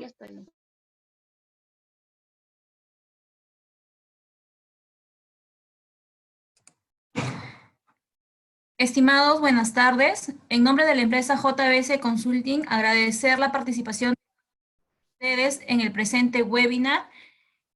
Ya estoy. Estimados, buenas tardes. En nombre de la empresa JBS Consulting, agradecer la participación de ustedes en el presente webinar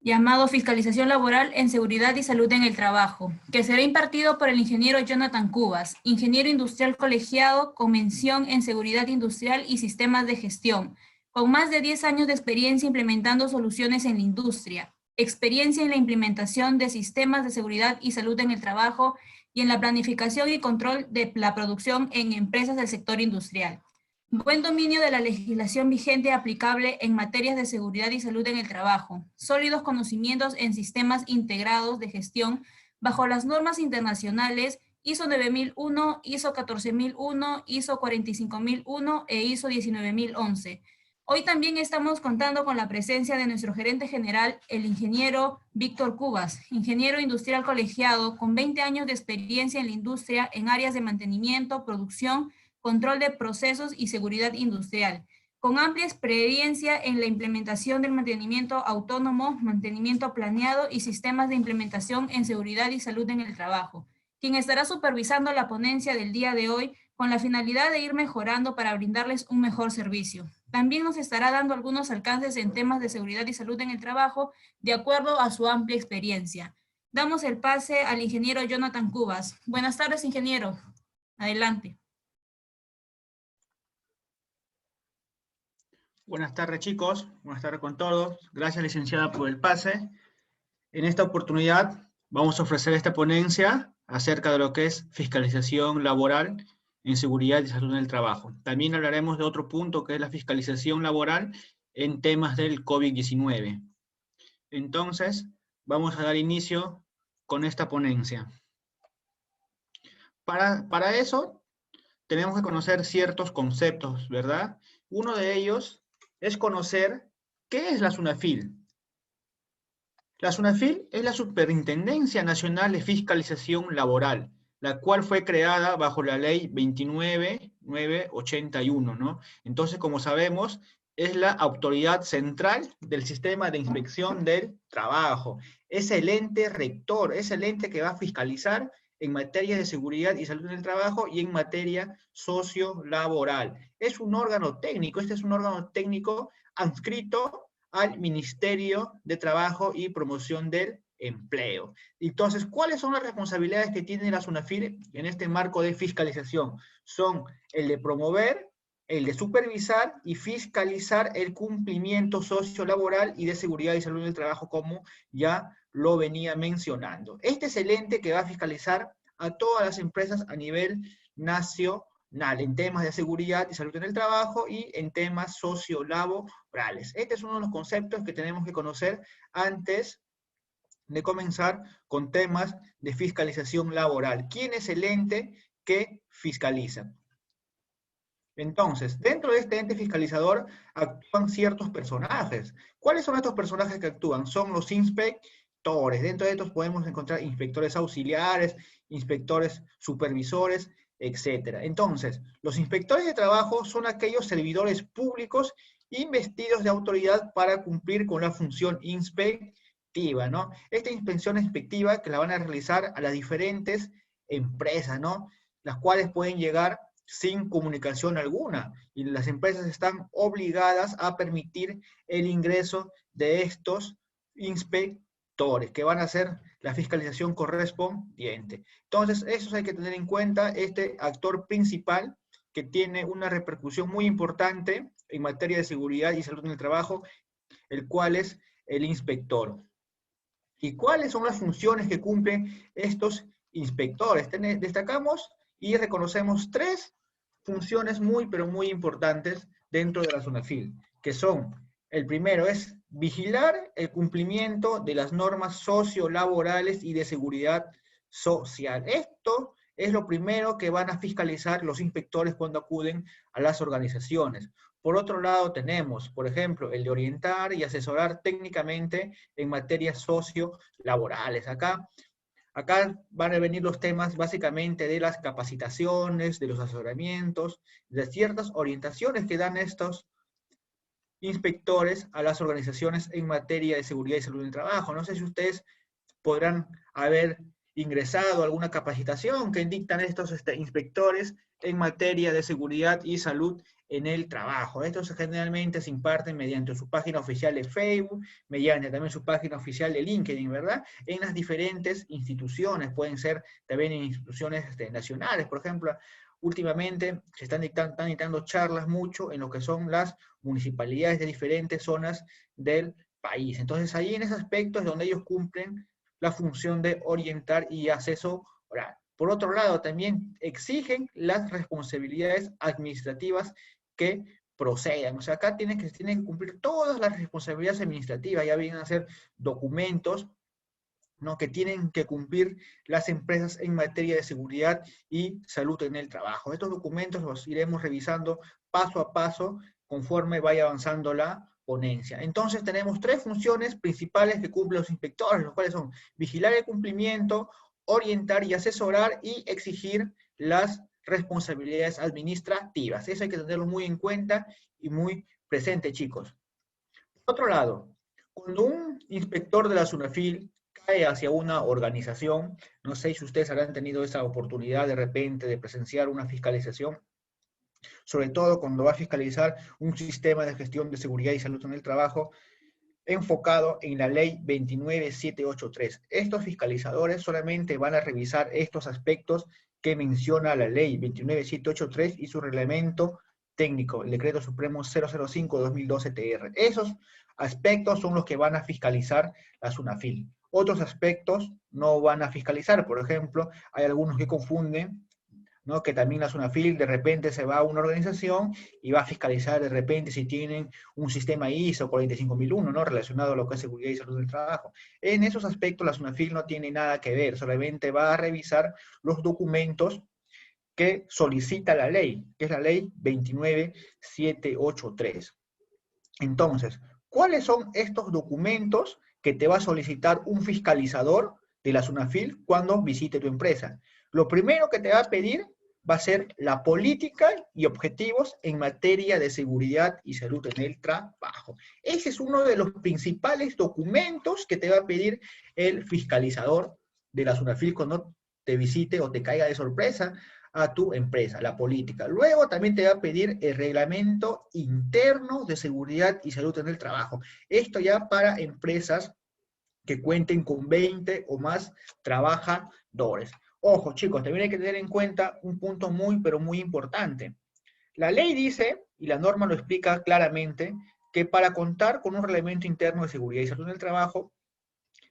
llamado Fiscalización Laboral en Seguridad y Salud en el Trabajo, que será impartido por el ingeniero Jonathan Cubas, ingeniero industrial colegiado con mención en Seguridad Industrial y Sistemas de Gestión, con más de 10 años de experiencia implementando soluciones en la industria, experiencia en la implementación de sistemas de seguridad y salud en el trabajo y en la planificación y control de la producción en empresas del sector industrial. Buen dominio de la legislación vigente aplicable en materias de seguridad y salud en el trabajo. Sólidos conocimientos en sistemas integrados de gestión bajo las normas internacionales ISO 9001, ISO 14001, ISO 45001 e ISO 19011. Hoy también estamos contando con la presencia de nuestro gerente general, el ingeniero Víctor Cubas, ingeniero industrial colegiado con 20 años de experiencia en la industria en áreas de mantenimiento, producción, control de procesos y seguridad industrial, con amplia experiencia en la implementación del mantenimiento autónomo, mantenimiento planeado y sistemas de implementación en seguridad y salud en el trabajo, quien estará supervisando la ponencia del día de hoy con la finalidad de ir mejorando para brindarles un mejor servicio. También nos estará dando algunos alcances en temas de seguridad y salud en el trabajo, de acuerdo a su amplia experiencia. Damos el pase al ingeniero Jonathan Cubas. Buenas tardes, ingeniero. Adelante. Buenas tardes, chicos. Buenas tardes con todos. Gracias, licenciada, por el pase. En esta oportunidad vamos a ofrecer esta ponencia acerca de lo que es fiscalización laboral en seguridad y salud en el trabajo. También hablaremos de otro punto que es la fiscalización laboral en temas del COVID-19. Entonces, vamos a dar inicio con esta ponencia. Para eso, tenemos que conocer ciertos conceptos, ¿verdad? Uno de ellos es conocer qué es la SUNAFIL. La SUNAFIL es la Superintendencia Nacional de Fiscalización Laboral, la cual fue creada bajo la ley 29.981, ¿no? Entonces, como sabemos, es la autoridad central del sistema de inspección del trabajo. Es el ente rector, es el ente que va a fiscalizar en materia de seguridad y salud en el trabajo y en materia sociolaboral. Es un órgano técnico, este es un órgano técnico adscrito al Ministerio de Trabajo y Promoción del Empleo. Entonces, ¿cuáles son las responsabilidades que tiene la SUNAFIL en este marco de fiscalización? Son el de promover, el de supervisar y fiscalizar el cumplimiento sociolaboral y de seguridad y salud en el trabajo, como ya lo venía mencionando. Este es el ente que va a fiscalizar a todas las empresas a nivel nacional en temas de seguridad y salud en el trabajo y en temas sociolaborales. Este es uno de los conceptos que tenemos que conocer antes de comenzar con temas de fiscalización laboral. ¿Quién es el ente que fiscaliza? Entonces, dentro de este ente fiscalizador actúan ciertos personajes. ¿Cuáles son estos personajes que actúan? Son los inspectores. Dentro de estos podemos encontrar inspectores auxiliares, inspectores supervisores, etc. Entonces, los inspectores de trabajo son aquellos servidores públicos investidos de autoridad para cumplir con la función inspectiva, ¿no? Esta inspección inspectiva que la van a realizar a las diferentes empresas, ¿no? Las cuales pueden llegar sin comunicación alguna, y las empresas están obligadas a permitir el ingreso de estos inspectores, que van a hacer la fiscalización correspondiente. Entonces, eso hay que tener en cuenta, este actor principal que tiene una repercusión muy importante en materia de seguridad y salud en el trabajo, el cual es el inspector. ¿Y cuáles son las funciones que cumplen estos inspectores? Destacamos y reconocemos tres funciones muy, pero muy importantes dentro de la SUNAFIL, que son, el primero es vigilar el cumplimiento de las normas sociolaborales y de seguridad social. Esto es lo primero que van a fiscalizar los inspectores cuando acuden a las organizaciones. Por otro lado tenemos, por ejemplo, el de orientar y asesorar técnicamente en materias sociolaborales. Acá van a venir los temas básicamente de las capacitaciones, de los asesoramientos, de ciertas orientaciones que dan estos inspectores a las organizaciones en materia de seguridad y salud en el trabajo. No sé si ustedes podrán haber ingresado a alguna capacitación que dictan estos inspectores en materia de seguridad y salud en el trabajo. Estos generalmente se imparten mediante su página oficial de Facebook, mediante también su página oficial de LinkedIn, ¿verdad? En las diferentes instituciones, pueden ser también en instituciones nacionales, por ejemplo. Últimamente se están dictando charlas mucho en lo que son las municipalidades de diferentes zonas del país. Entonces ahí en ese aspecto es donde ellos cumplen la función de orientar y asesorar. Por otro lado, también exigen las responsabilidades administrativas que procedan. O sea, acá tienen que cumplir todas las responsabilidades administrativas, ya vienen a ser documentos, ¿no?, que tienen que cumplir las empresas en materia de seguridad y salud en el trabajo. Estos documentos los iremos revisando paso a paso conforme vaya avanzando la ponencia. Entonces tenemos tres funciones principales que cumplen los inspectores, los cuales son vigilar el cumplimiento, orientar y asesorar y exigir las responsabilidades administrativas. Eso hay que tenerlo muy en cuenta y muy presente, chicos. Por otro lado, cuando un inspector de la SUNAFIL cae hacia una organización, no sé si ustedes habrán tenido esa oportunidad de repente de presenciar una fiscalización, sobre todo cuando va a fiscalizar un sistema de gestión de seguridad y salud en el trabajo enfocado en la ley 29783. Estos fiscalizadores solamente van a revisar estos aspectos que menciona la ley 29783 y su reglamento técnico, el decreto supremo 005-2012-TR. Esos aspectos son los que van a fiscalizar la SUNAFIL. Otros aspectos no van a fiscalizar. Por ejemplo, hay algunos que confunden, ¿no?, que también la SUNAFIL de repente se va a una organización y va a fiscalizar de repente si tienen un sistema ISO 45001, ¿no?, relacionado a lo que es seguridad y salud del trabajo. En esos aspectos la SUNAFIL no tiene nada que ver, solamente va a revisar los documentos que solicita la ley, que es la ley 29783. Entonces, ¿cuáles son estos documentos que te va a solicitar un fiscalizador de la SUNAFIL cuando visite tu empresa? Lo primero que te va a pedir va a ser la política y objetivos en materia de seguridad y salud en el trabajo. Ese es uno de los principales documentos que te va a pedir el fiscalizador de la SUNAFIL cuando te visite o te caiga de sorpresa a tu empresa, la política. Luego también te va a pedir el reglamento interno de seguridad y salud en el trabajo. Esto ya para empresas que cuenten con 20 o más trabajadores. Ojo, chicos, también hay que tener en cuenta un punto muy, pero muy importante. La ley dice, y la norma lo explica claramente, que para contar con un reglamento interno de seguridad y salud en el trabajo,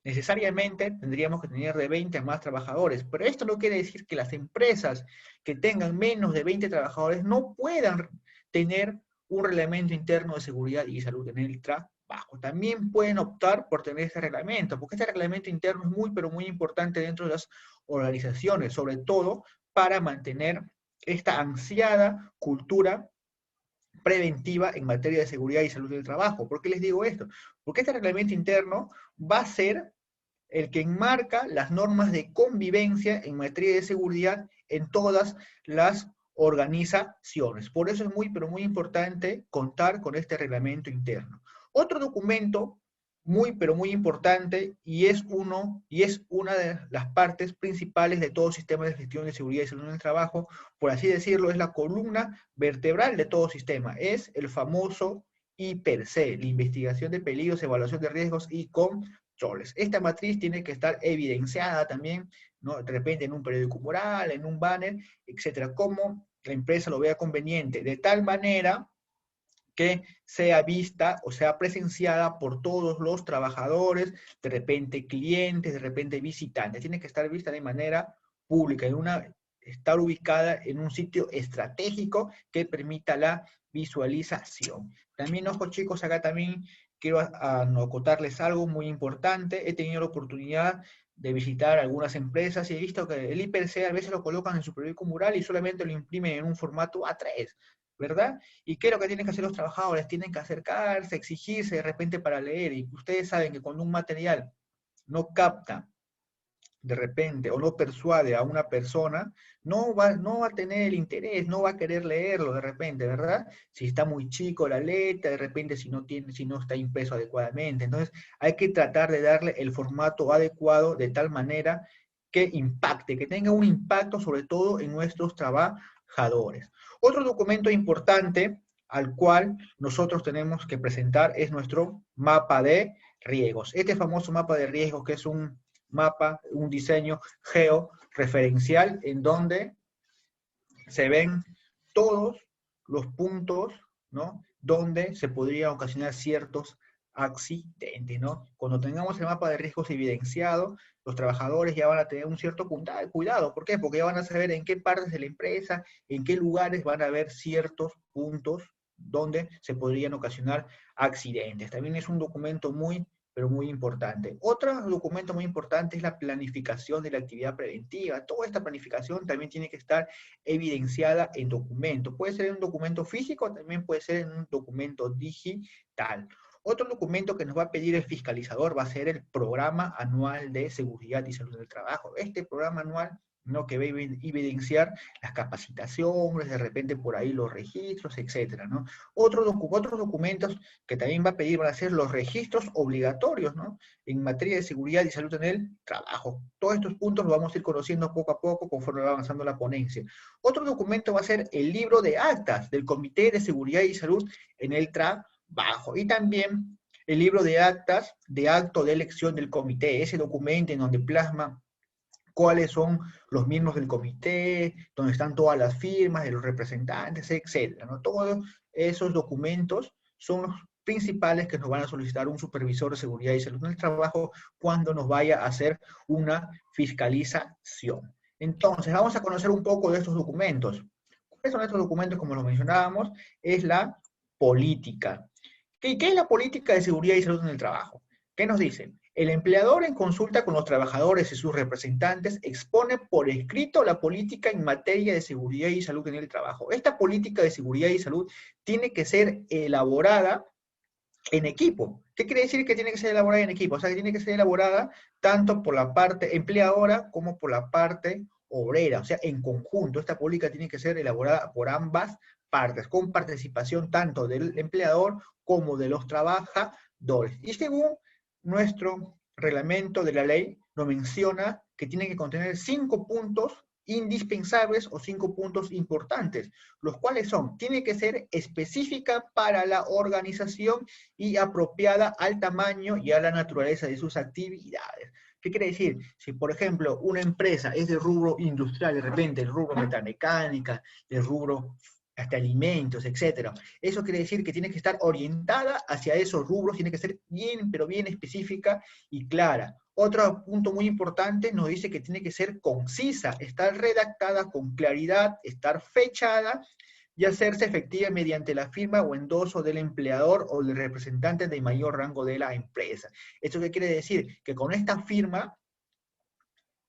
necesariamente tendríamos que tener de 20 a más trabajadores, pero esto no quiere decir que las empresas que tengan menos de 20 trabajadores no puedan tener un reglamento interno de seguridad y salud en el trabajo. También pueden optar por tener este reglamento, porque este reglamento interno es muy, pero muy importante dentro de las organizaciones, sobre todo para mantener esta ansiada cultura preventiva en materia de seguridad y salud del trabajo. ¿Por qué les digo esto? Porque este reglamento interno va a ser el que enmarca las normas de convivencia en materia de seguridad en todas las organizaciones. Por eso es muy, pero muy importante contar con este reglamento interno. Otro documento muy, pero muy importante y es una de las partes principales de todo sistema de gestión de seguridad y salud en el trabajo, por así decirlo, es la columna vertebral de todo sistema. Es el famoso I+C, la investigación de peligros, evaluación de riesgos y controles. Esta matriz tiene que estar evidenciada también, ¿no?, de repente en un periódico mural, en un banner, etcétera, como la empresa lo vea conveniente, de tal manera que sea vista o sea presenciada por todos los trabajadores, de repente clientes, de repente visitantes. Tiene que estar vista de manera pública, estar ubicada en un sitio estratégico que permita la visualización. También, ojo chicos, acá también quiero acotarles algo muy importante. He tenido la oportunidad de visitar algunas empresas y he visto que el I+C a veces lo colocan en su periódico mural y solamente lo imprimen en un formato A3, ¿verdad? ¿Y qué es lo que tienen que hacer los trabajadores? Tienen que acercarse, exigirse de repente para leer. Y ustedes saben que cuando un material no capta de repente, o no persuade a una persona, no va a tener el interés, no va a querer leerlo de repente, ¿verdad? Si está muy chico la letra, de repente si no está impreso adecuadamente. Entonces, hay que tratar de darle el formato adecuado de tal manera que impacte, que tenga un impacto sobre todo en nuestros trabajadores. Otro documento importante al cual nosotros tenemos que presentar es nuestro mapa de riesgos. Este famoso mapa de riesgos, que es un mapa, un diseño georreferencial en donde se ven todos los puntos, ¿no? Donde se podrían ocasionar ciertos accidentes, ¿no? Cuando tengamos el mapa de riesgos evidenciado, los trabajadores ya van a tener un cierto cuidado. ¿Por qué? Porque ya van a saber en qué partes de la empresa, en qué lugares van a haber ciertos puntos donde se podrían ocasionar accidentes. También es un documento muy, pero muy importante. Otro documento muy importante es la planificación de la actividad preventiva. Toda esta planificación también tiene que estar evidenciada en documento. Puede ser en un documento físico, también puede ser en un documento digital. Otro documento que nos va a pedir el fiscalizador va a ser el Programa Anual de Seguridad y Salud del Trabajo. Este programa anual, ¿no?, que va a evidenciar las capacitaciones, de repente por ahí los registros, etcétera, ¿no? Otros documentos que también va a pedir van a ser los registros obligatorios, ¿no?, en materia de seguridad y salud en el trabajo. Todos estos puntos los vamos a ir conociendo poco a poco conforme va avanzando la ponencia. Otro documento va a ser el libro de actas del Comité de Seguridad y Salud en el Trabajo. Y también el libro de actas de acto de elección del comité, ese documento en donde plasma cuáles son los miembros del comité, donde están todas las firmas de los representantes, etcétera, ¿no? Todos esos documentos son los principales que nos van a solicitar un supervisor de seguridad y salud en el trabajo cuando nos vaya a hacer una fiscalización. Entonces, vamos a conocer un poco de estos documentos. ¿Cuáles son estos documentos? Como lo mencionábamos, es la política. ¿Qué es la política de seguridad y salud en el trabajo? ¿Qué nos dicen? El empleador, en consulta con los trabajadores y sus representantes, expone por escrito la política en materia de seguridad y salud en el trabajo. Esta política de seguridad y salud tiene que ser elaborada en equipo. ¿Qué quiere decir que tiene que ser elaborada en equipo? O sea, que tiene que ser elaborada tanto por la parte empleadora como por la parte obrera, o sea, en conjunto. Esta política tiene que ser elaborada por ambas partes, con participación tanto del empleador como de los trabajadores. Y según nuestro reglamento de la ley, nos menciona que tiene que contener 5 puntos indispensables o 5 puntos importantes, los cuales son: tiene que ser específica para la organización y apropiada al tamaño y a la naturaleza de sus actividades. ¿Qué quiere decir? Si, por ejemplo, una empresa es de rubro industrial, de repente el rubro metalmecánica, el rubro hasta alimentos, etcétera. Eso quiere decir que tiene que estar orientada hacia esos rubros, tiene que ser bien, pero bien específica y clara. Otro punto muy importante nos dice que tiene que ser concisa, estar redactada con claridad, estar fechada y hacerse efectiva mediante la firma o endoso del empleador o del representante de mayor rango de la empresa. ¿Esto qué quiere decir? Que con esta firma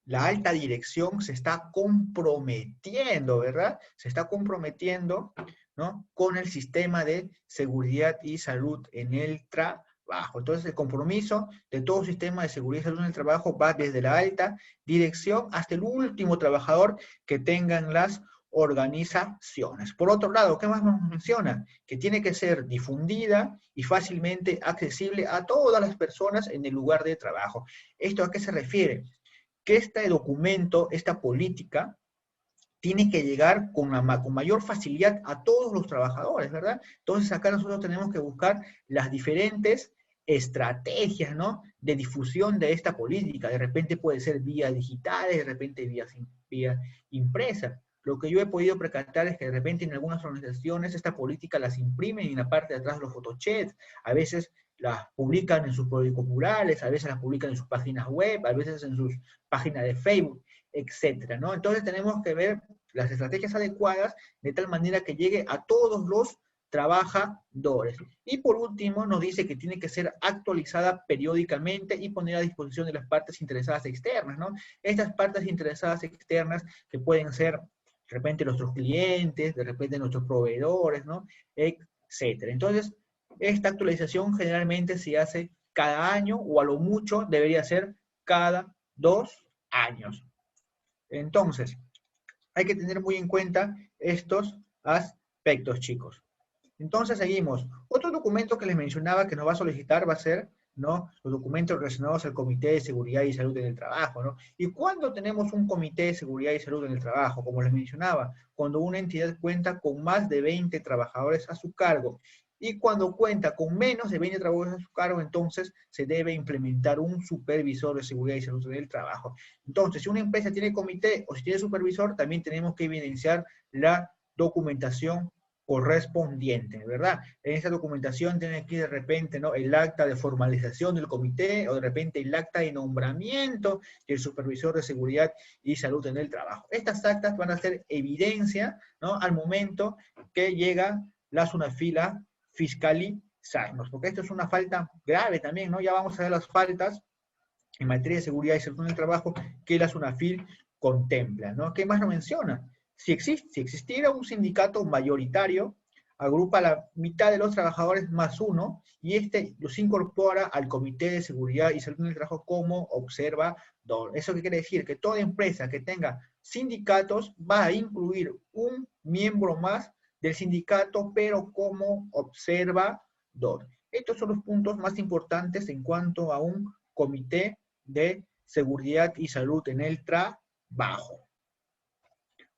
la alta dirección se está comprometiendo, ¿verdad? Se está comprometiendo, ¿no?, con el sistema de seguridad y salud en el trabajo. Entonces, el compromiso de todo sistema de seguridad y salud en el trabajo va desde la alta dirección hasta el último trabajador que tengan las organizaciones. Por otro lado, ¿qué más nos menciona? Que tiene que ser difundida y fácilmente accesible a todas las personas en el lugar de trabajo. ¿Esto a qué se refiere? Que este documento, esta política, tiene que llegar con mayor facilidad a todos los trabajadores, ¿verdad? Entonces acá nosotros tenemos que buscar las diferentes estrategias, ¿no?, de difusión de esta política. De repente puede ser vía digitales, de repente vía impresa. Lo que yo he podido percatar es que de repente en algunas organizaciones esta política las imprimen y en la parte de atrás los photochats, a veces las publican en sus periódicos murales, a veces las publican en sus páginas web, a veces en sus páginas de Facebook, etcétera, ¿no? Entonces tenemos que ver las estrategias adecuadas de tal manera que llegue a todos los trabajadores. Y por último nos dice que tiene que ser actualizada periódicamente y poner a disposición de las partes interesadas externas, ¿no? Estas partes interesadas externas que pueden ser de repente nuestros clientes, de repente nuestros proveedores, ¿no?, etcétera. Entonces, esta actualización generalmente se hace cada año o a lo mucho debería ser cada 2 años. Entonces, hay que tener muy en cuenta estos aspectos, chicos. Entonces, seguimos. Otro documento que les mencionaba que nos va a solicitar va a ser, ¿no?, los documentos relacionados al Comité de Seguridad y Salud en el Trabajo, ¿no? ¿Y cuándo tenemos un Comité de Seguridad y Salud en el Trabajo? Como les mencionaba, cuando una entidad cuenta con más de 20 trabajadores a su cargo. Y cuando cuenta con menos de 20 trabajadores a su cargo, entonces se debe implementar un supervisor de seguridad y salud en el trabajo. Entonces, si una empresa tiene comité o si tiene supervisor, también tenemos que evidenciar la documentación correspondiente, ¿verdad? En esa documentación tiene que ir de repente, ¿no?, el acta de formalización del comité o de repente el acta de nombramiento del supervisor de seguridad y salud en el trabajo. Estas actas van a ser evidencia, ¿no?, al momento que llega la SUNAFIL a fiscalizarnos, porque esto es una falta grave también, ¿no? Ya vamos a ver las faltas en materia de seguridad y salud en el trabajo que la SUNAFIL contempla, ¿no? ¿Qué más nos menciona? Si existiera un sindicato mayoritario, agrupa la mitad de los trabajadores más uno y este los incorpora al Comité de Seguridad y Salud en el Trabajo como observador. ¿Eso qué quiere decir? Que toda empresa que tenga sindicatos va a incluir un miembro más del sindicato, pero como observador. Estos son los puntos más importantes en cuanto a un comité de seguridad y salud en el trabajo.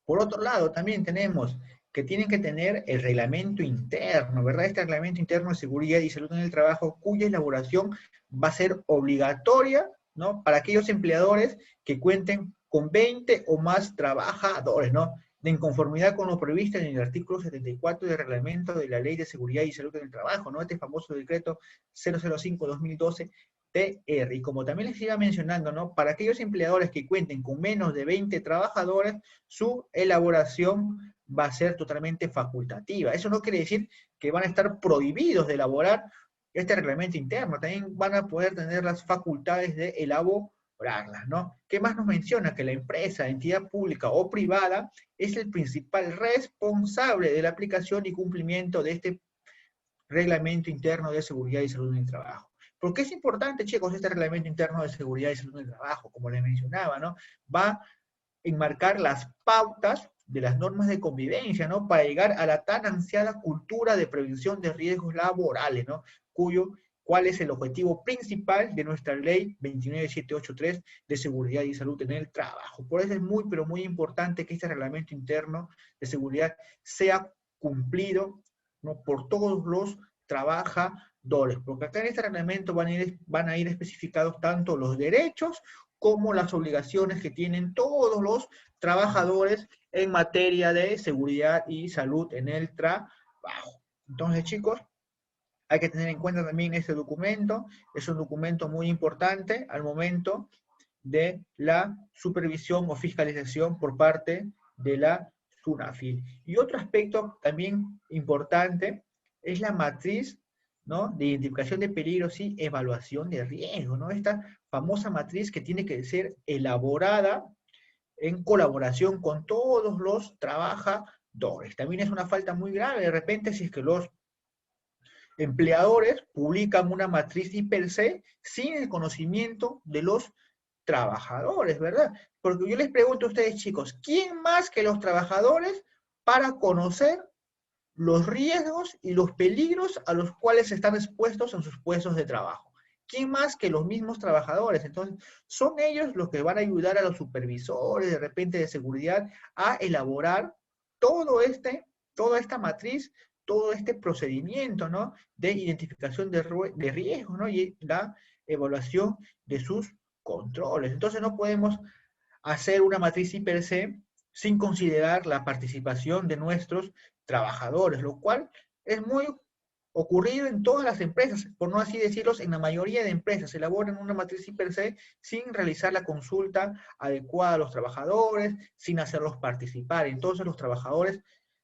Por otro lado, también tenemos que tienen que tener el reglamento interno, ¿verdad? Este reglamento interno de seguridad y salud en el trabajo, cuya elaboración va a ser obligatoria, ¿no?, para aquellos empleadores que cuenten con 20 o más trabajadores, ¿no?, en conformidad con lo previsto en el artículo 74 del reglamento de la Ley de Seguridad y Salud en el Trabajo, ¿no?, este famoso decreto 005-2012, TR. Y como también les iba mencionando, ¿no?, para aquellos empleadores que cuenten con menos de 20 trabajadores, su elaboración va a ser totalmente facultativa. Eso no quiere decir que van a estar prohibidos de elaborar este reglamento interno, también van a poder tener las facultades de elaborarlas, ¿no? ¿Qué más nos menciona? Que la empresa, entidad pública o privada es el principal responsable de la aplicación y cumplimiento de este reglamento interno de seguridad y salud en el trabajo. ¿Por qué es importante, chicos, este reglamento interno de seguridad y salud en el trabajo? Como les mencionaba, ¿no? Va a enmarcar las pautas de las normas de convivencia, ¿no?, para llegar a la tan ansiada cultura de prevención de riesgos laborales, ¿no?, cuál es el objetivo principal de nuestra ley 29783 de seguridad y salud en el trabajo. Por eso es muy, pero muy importante que este reglamento interno de seguridad sea cumplido, ¿no?, por todos los trabajadores, porque acá en este reglamento van a ir especificados tanto los derechos como las obligaciones que tienen todos los trabajadores en materia de seguridad y salud en el trabajo. Entonces, chicos, hay que tener en cuenta también este documento. Es un documento muy importante al momento de la supervisión o fiscalización por parte de la SUNAFIL. Y otro aspecto también importante es la matriz, ¿no?, de identificación de peligros y evaluación de riesgo, ¿no? Esta famosa matriz que tiene que ser elaborada en colaboración con todos los trabajadores. También es una falta muy grave, de repente, si es que los empleadores publican una matriz y per se sin el conocimiento de los trabajadores, ¿verdad? Porque yo les pregunto a ustedes, chicos, ¿quién más que los trabajadores para conocer los riesgos y los peligros a los cuales están expuestos en sus puestos de trabajo? ¿Quién más que los mismos trabajadores? Entonces, son ellos los que van a ayudar a los supervisores, de repente, de seguridad, a elaborar toda esta matriz, todo este procedimiento, ¿no?, de identificación de riesgos, ¿no?, y la evaluación de sus controles. Entonces, no podemos hacer una matriz per se sin considerar la participación de nuestros trabajadores, lo cual es muy ocurrido en todas las empresas, por no así decirlo, en la mayoría de empresas, se elaboran una matriz per se sin realizar la consulta adecuada a los trabajadores, sin hacerlos participar. Entonces los trabajadores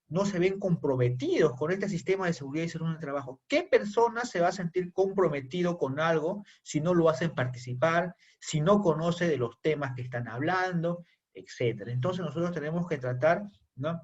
no se ven comprometidos con este sistema de seguridad y salud en el trabajo. ¿Qué persona se va a sentir comprometido con algo si no lo hacen participar, si no conoce de los temas que están hablando, etcétera? Entonces nosotros tenemos que tratar, ¿no?,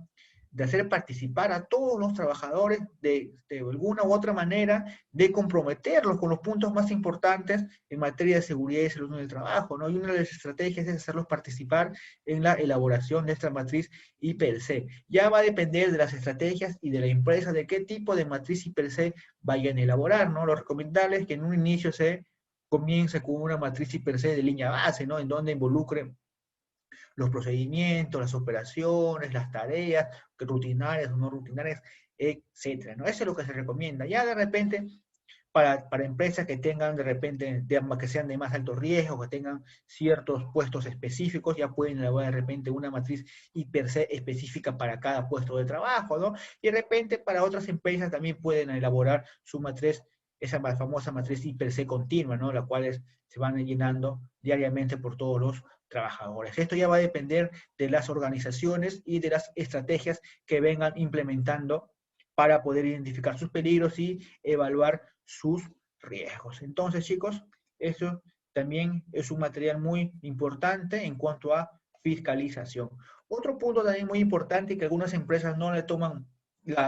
de hacer participar a todos los trabajadores de alguna u otra manera, de comprometerlos con los puntos más importantes en materia de seguridad y salud en el trabajo, ¿no? Y una de las estrategias es hacerlos participar en la elaboración de esta matriz IPC. Ya va a depender de las estrategias y de la empresa de qué tipo de matriz IPC vayan a elaborar, ¿no? Lo recomendable es que en un inicio se comience con una matriz IPC de línea base, ¿no? En donde involucre los procedimientos, las operaciones, las tareas, rutinarias o no rutinarias, etcétera, ¿no? Eso es lo que se recomienda. Ya de repente, para empresas que tengan de repente, que sean de más alto riesgo, que tengan ciertos puestos específicos, ya pueden elaborar de repente una matriz IPC específica para cada puesto de trabajo, ¿no? Y de repente para otras empresas también pueden elaborar su matriz, esa famosa matriz IPC continua, ¿no? La cual se van llenando diariamente por todos los trabajadores. Esto ya va a depender de las organizaciones y de las estrategias que vengan implementando para poder identificar sus peligros y evaluar sus riesgos. Entonces, chicos, eso también es un material muy importante en cuanto a fiscalización. Otro punto también muy importante y que algunas empresas no le toman,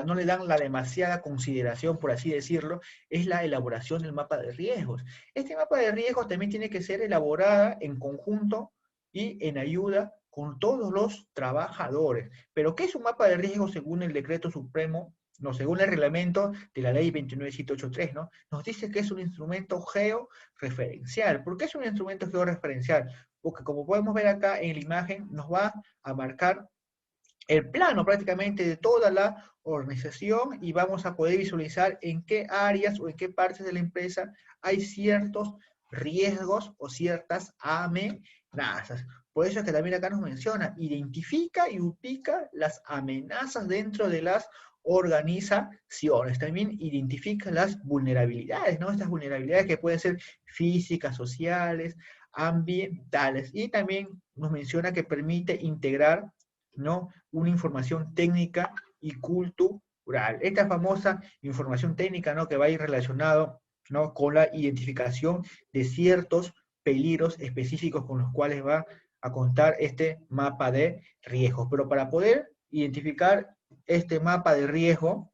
no le dan la demasiada consideración, por así decirlo, es la elaboración del mapa de riesgos. Este mapa de riesgos también tiene que ser elaborada en conjunto y en ayuda con todos los trabajadores. Pero, ¿qué es un mapa de riesgos según el decreto supremo? No, según el reglamento de la ley 29783, ¿no? Nos dice que es un instrumento georreferencial. ¿Por qué es un instrumento georreferencial? Porque como podemos ver acá en la imagen, nos va a marcar el plano prácticamente de toda la organización y vamos a poder visualizar en qué áreas o en qué partes de la empresa hay ciertos riesgos o ciertas amenazas. Por eso es que también acá nos menciona, identifica y ubica las amenazas dentro de las organizaciones. También identifica las vulnerabilidades, ¿no? Estas vulnerabilidades que pueden ser físicas, sociales, ambientales. Y también nos menciona que permite integrar, ¿no?, una información técnica y cultural. Esta famosa información técnica, ¿no?, que va a ir relacionado, ¿no?, con la identificación de ciertos peligros específicos con los cuales va a contar este mapa de riesgos. Pero para poder identificar este mapa de riesgo,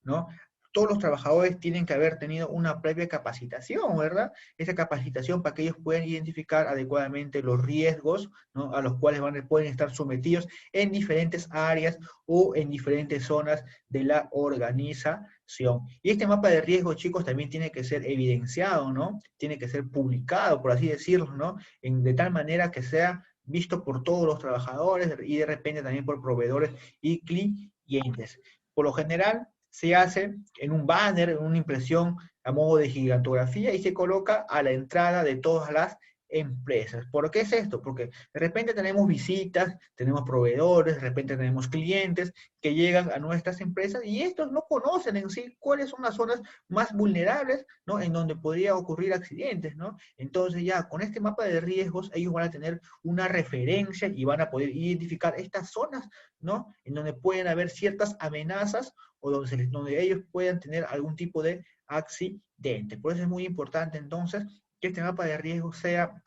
¿no?, todos los trabajadores tienen que haber tenido una previa capacitación, ¿verdad? Esa capacitación para que ellos puedan identificar adecuadamente los riesgos, ¿no?, a los cuales pueden estar sometidos en diferentes áreas o en diferentes zonas de la organización. Y este mapa de riesgos, chicos, también tiene que ser evidenciado, ¿no? Tiene que ser publicado, por así decirlo, ¿no? De tal manera que sea visto por todos los trabajadores y de repente también por proveedores y clientes. Por lo general, se hace en un banner, en una impresión a modo de gigantografía y se coloca a la entrada de todas las empresas. ¿Por qué es esto? Porque de repente tenemos visitas, tenemos proveedores, de repente tenemos clientes que llegan a nuestras empresas y estos no conocen en sí cuáles son las zonas más vulnerables, ¿no?, en donde podría ocurrir accidentes, ¿no? Entonces ya con este mapa de riesgos ellos van a tener una referencia y van a poder identificar estas zonas, ¿no?, en donde pueden haber ciertas amenazas o donde ellos puedan tener algún tipo de accidente. Por eso es muy importante entonces que este mapa de riesgo sea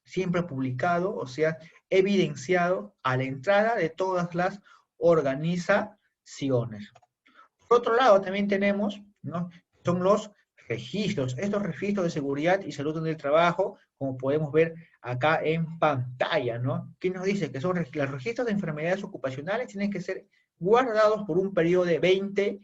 siempre publicado, o sea, evidenciado a la entrada de todas las organizaciones. Por otro lado, también tenemos, ¿no?, son los registros. Estos registros de seguridad y salud en el trabajo, como podemos ver acá en pantalla, ¿no? ¿Qué nos dice? Que son los registros de enfermedades ocupacionales tienen que ser guardados por un periodo de 20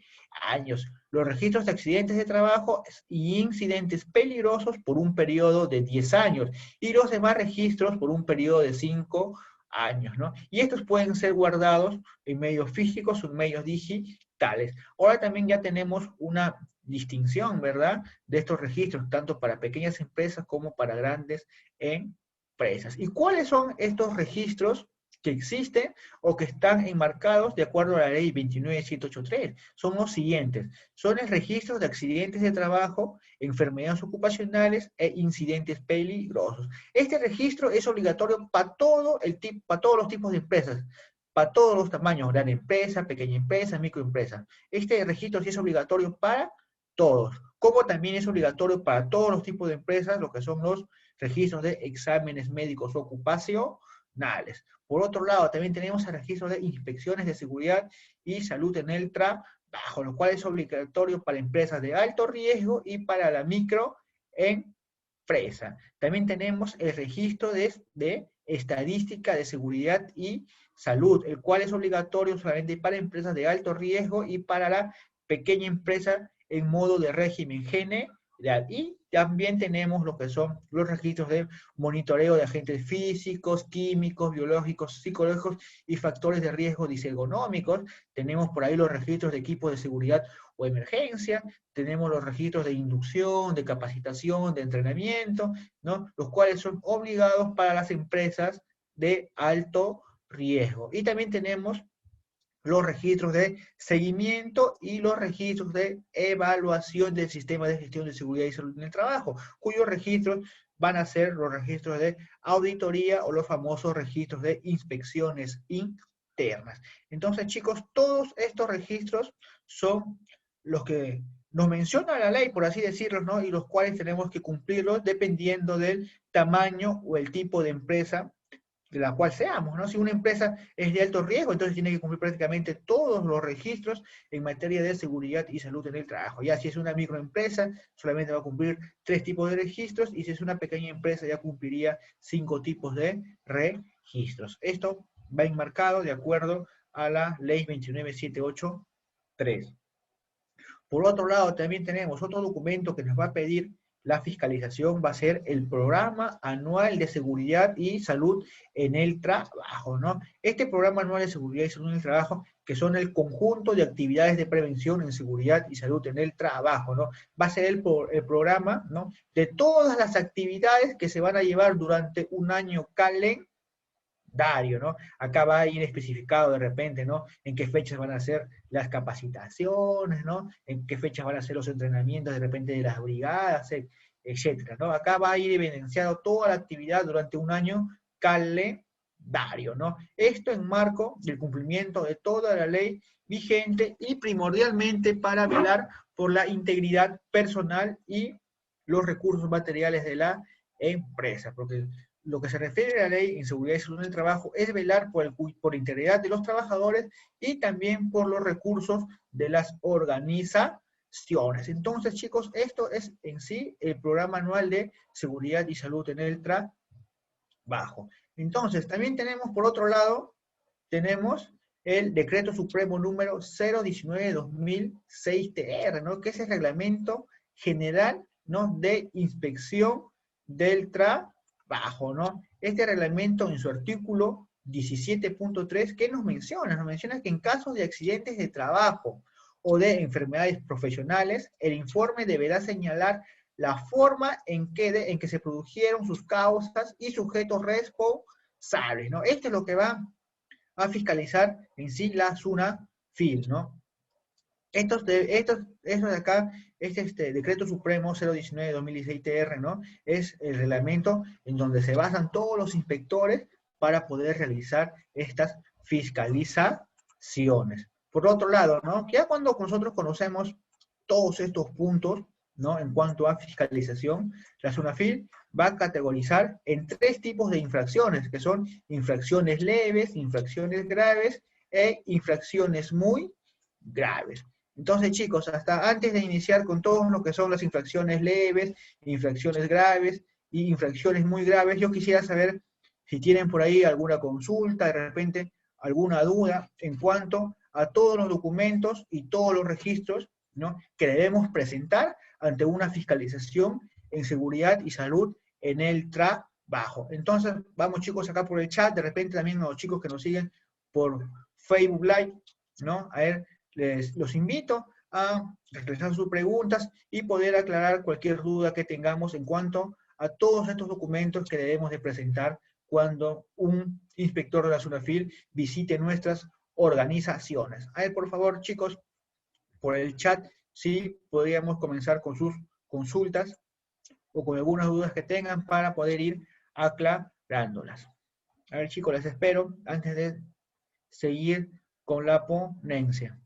años. Los registros de accidentes de trabajo y incidentes peligrosos por un periodo de 10 años. Y los demás registros por un periodo de 5 años, ¿no? Y estos pueden ser guardados en medios físicos o en medios digitales. Ahora también ya tenemos una distinción, ¿verdad?, de estos registros, tanto para pequeñas empresas como para grandes empresas. ¿Y cuáles son estos registros que existen o que están enmarcados de acuerdo a la ley 29783? Son los siguientes. Son el registro de accidentes de trabajo, enfermedades ocupacionales e incidentes peligrosos. Este registro es obligatorio para todos los tipos de empresas, para todos los tamaños, gran empresa, pequeña empresa, microempresa. Este registro sí es obligatorio para todos, como también es obligatorio para todos los tipos de empresas, lo que son los registros de exámenes médicos ocupacionales. Por otro lado, también tenemos el registro de inspecciones de seguridad y salud en el trabajo, lo cual es obligatorio para empresas de alto riesgo y para la microempresa. También tenemos el registro de estadística de seguridad y salud, el cual es obligatorio solamente para empresas de alto riesgo y para la pequeña empresa en modo de régimen general. Y también tenemos lo que son los registros de monitoreo de agentes físicos, químicos, biológicos, psicológicos y factores de riesgo disergonómicos. Tenemos por ahí los registros de equipos de seguridad o emergencia. Tenemos los registros de inducción, de capacitación, de entrenamiento, ¿no? Los cuales son obligados para las empresas de alto riesgo. Y también tenemos los registros de seguimiento y los registros de evaluación del sistema de gestión de seguridad y salud en el trabajo, cuyos registros van a ser los registros de auditoría o los famosos registros de inspecciones internas. Entonces, chicos, todos estos registros son los que nos menciona la ley, por así decirlo, ¿no? Y los cuales tenemos que cumplirlos dependiendo del tamaño o el tipo de empresa de la cual seamos, ¿no? Si una empresa es de alto riesgo, entonces tiene que cumplir prácticamente todos los registros en materia de seguridad y salud en el trabajo. Ya si es una microempresa, solamente va a cumplir 3 tipos de registros, y si es una pequeña empresa, ya cumpliría 5 tipos de registros. Esto va enmarcado de acuerdo a la ley 29783. Por otro lado, también tenemos otro documento que nos va a pedir la fiscalización, va a ser el Programa Anual de Seguridad y Salud en el Trabajo, ¿no? Este Programa Anual de Seguridad y Salud en el Trabajo, que son el conjunto de actividades de prevención en seguridad y salud en el trabajo, ¿no? Va a ser el programa, ¿no? De todas las actividades que se van a llevar durante un año calendario, ¿no? Acá va a ir especificado de repente, ¿no? En qué fechas van a ser las capacitaciones, ¿no? En qué fechas van a ser los entrenamientos de repente de las brigadas, etcétera, ¿no? Acá va a ir evidenciado toda la actividad durante un año calendario, ¿no? Esto en marco del cumplimiento de toda la ley vigente y primordialmente para velar por la integridad personal y los recursos materiales de la empresa, porque lo que se refiere a la ley en seguridad y salud en el trabajo es velar por la integridad de los trabajadores y también por los recursos de las organizaciones. Entonces, chicos, esto es en sí el programa anual de seguridad y salud en el trabajo. Entonces, también tenemos, por otro lado, tenemos el Decreto Supremo número 019-2006-TR, ¿no? Que es el Reglamento General, ¿no? De Inspección del Trabajo, ¿no? Este reglamento en su artículo 17.3, ¿qué nos menciona? Nos menciona que en casos de accidentes de trabajo o de enfermedades profesionales, el informe deberá señalar la forma en que se produjeron sus causas y sujetos responsables, ¿no? Esto es lo que va a fiscalizar en sí la SUNAFIL, ¿no? Estos de acá, este Decreto Supremo 019-2016-TR, ¿no? Es el reglamento en donde se basan todos los inspectores para poder realizar estas fiscalizaciones. Por otro lado, ¿no? Ya cuando nosotros conocemos todos estos puntos, ¿no? En cuanto a fiscalización, la SUNAFIL va a categorizar en 3 tipos de infracciones, que son infracciones leves, infracciones graves e infracciones muy graves. Entonces, chicos, hasta antes de iniciar con todo lo que son las infracciones leves, infracciones graves y infracciones muy graves, yo quisiera saber si tienen por ahí alguna consulta, de repente alguna duda en cuanto a todos los documentos y todos los registros, ¿no? Que debemos presentar ante una fiscalización en seguridad y salud en el trabajo. Entonces, vamos chicos acá por el chat, de repente también los chicos que nos siguen por Facebook Live, ¿no? A ver, los invito a realizar sus preguntas y poder aclarar cualquier duda que tengamos en cuanto a todos estos documentos que debemos de presentar cuando un inspector de la SUNAFIL visite nuestras organizaciones. A ver, por favor, chicos, por el chat, si podríamos comenzar con sus consultas o con algunas dudas que tengan para poder ir aclarándolas. A ver, chicos, les espero antes de seguir con la ponencia.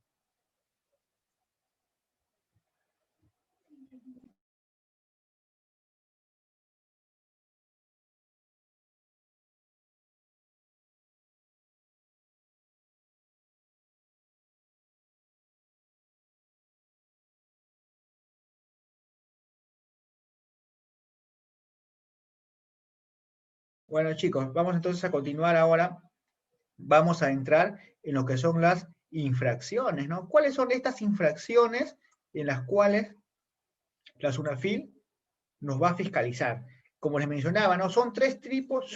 Bueno, chicos, vamos entonces a continuar ahora. Vamos a entrar en lo que son las infracciones, ¿no? ¿Cuáles son estas infracciones en las cuales la SUNAFIL nos va a fiscalizar? Como les mencionaba, ¿no? Son tres tipos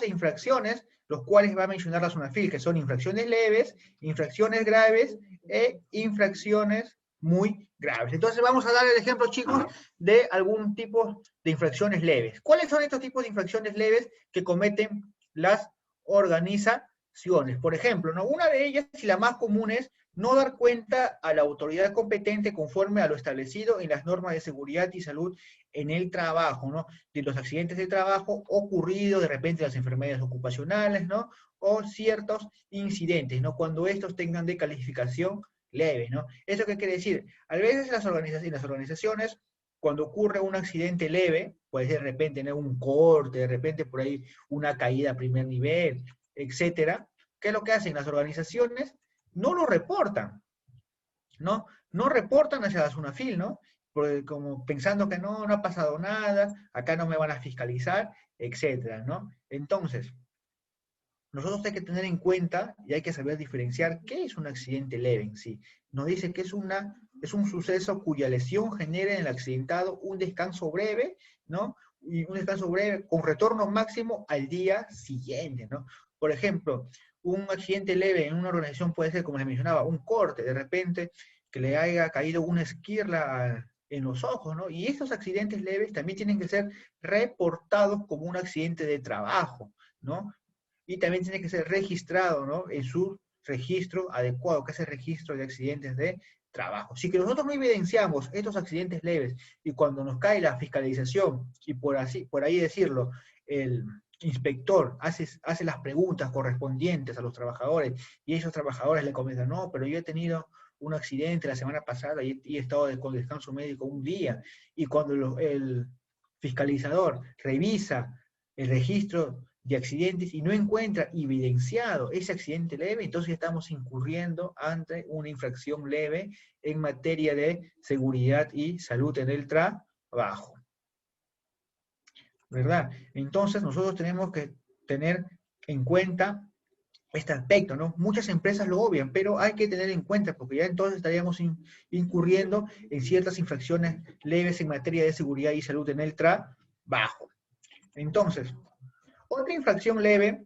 de infracciones, los cuales va a mencionar la SUNAFIL, que son infracciones leves, infracciones graves e infracciones muy graves. Entonces vamos a dar el ejemplo, chicos, de algún tipo de infracciones leves. ¿Cuáles son estos tipos de infracciones leves que cometen las organizaciones? Por ejemplo, ¿no? Una de ellas, y la más común, es no dar cuenta a la autoridad competente conforme a lo establecido en las normas de seguridad y salud en el trabajo, ¿no? De los accidentes de trabajo ocurridos, de repente las enfermedades ocupacionales, ¿no? O ciertos incidentes, ¿no? Cuando estos tengan de calificación leve, ¿no? ¿Eso qué quiere decir? A veces en las organizaciones, cuando ocurre un accidente leve, puede ser de repente, ¿no? Un corte, de repente por ahí una caída a primer nivel, etcétera. ¿Qué es lo que hacen las organizaciones? No lo reportan, ¿no? No reportan hacia la SUNAFIL, ¿no? Porque como pensando que no, no ha pasado nada, acá no me van a fiscalizar, etcétera, ¿no? Entonces, nosotros hay que tener en cuenta y hay que saber diferenciar qué es un accidente leve en sí. Nos dice que es un suceso cuya lesión genera en el accidentado un descanso breve, ¿no? Y un descanso breve con retorno máximo al día siguiente, ¿no? Por ejemplo, un accidente leve en una organización puede ser, como les mencionaba, un corte, de repente que le haya caído una esquirla en los ojos, ¿no? Y estos accidentes leves también tienen que ser reportados como un accidente de trabajo, ¿no? Y también tiene que ser registrado, ¿no? En su registro adecuado, que es el registro de accidentes de trabajo. Si que nosotros no evidenciamos estos accidentes leves y cuando nos cae la fiscalización y por ahí decirlo, el inspector hace las preguntas correspondientes a los trabajadores y esos trabajadores le comentan, no, pero yo he tenido un accidente la semana pasada y he estado con descanso médico un día, y cuando el fiscalizador revisa el registro de accidentes y no encuentra evidenciado ese accidente leve, entonces estamos incurriendo ante una infracción leve en materia de seguridad y salud en el trabajo, ¿verdad? Entonces nosotros tenemos que tener en cuenta este aspecto, ¿no? Muchas empresas lo obvian, pero hay que tener en cuenta, porque ya entonces estaríamos incurriendo en ciertas infracciones leves en materia de seguridad y salud en el trabajo. Entonces, otra infracción leve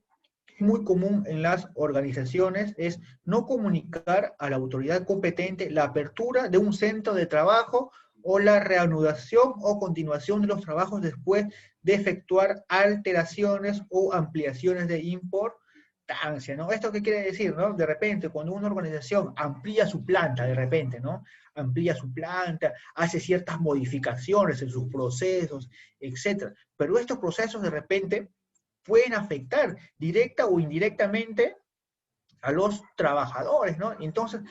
muy común en las organizaciones es no comunicar a la autoridad competente la apertura de un centro de trabajo o la reanudación o continuación de los trabajos después de efectuar alteraciones o ampliaciones de importancia, ¿no? ¿Esto qué quiere decir, no? De repente, cuando una organización amplía su planta, de repente, ¿no? Amplía su planta, hace ciertas modificaciones en sus procesos, etcétera. Pero estos procesos de repente pueden afectar directa o indirectamente a los trabajadores, ¿no? Entonces,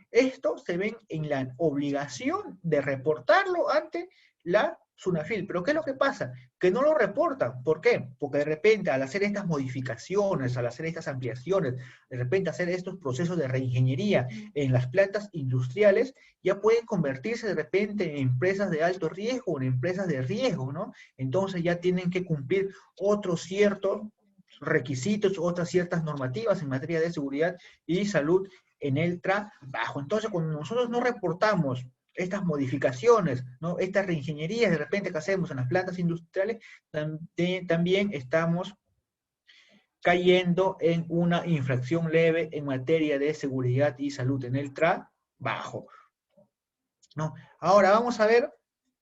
esto se ven en la obligación de reportarlo ante la SUNAFIL. Pero ¿qué es lo que pasa? Que no lo reportan. ¿Por qué? Porque de repente al hacer estas modificaciones, al hacer estas ampliaciones, de repente hacer estos procesos de reingeniería en las plantas industriales, ya pueden convertirse de repente en empresas de alto riesgo o en empresas de riesgo, ¿no? Entonces ya tienen que cumplir otros ciertos requisitos, otras ciertas normativas en materia de seguridad y salud en el trabajo. Entonces, cuando nosotros no reportamos estas modificaciones, ¿no? Estas reingenierías de repente que hacemos en las plantas industriales, también estamos cayendo en una infracción leve en materia de seguridad y salud en el trabajo, ¿no? Ahora vamos a ver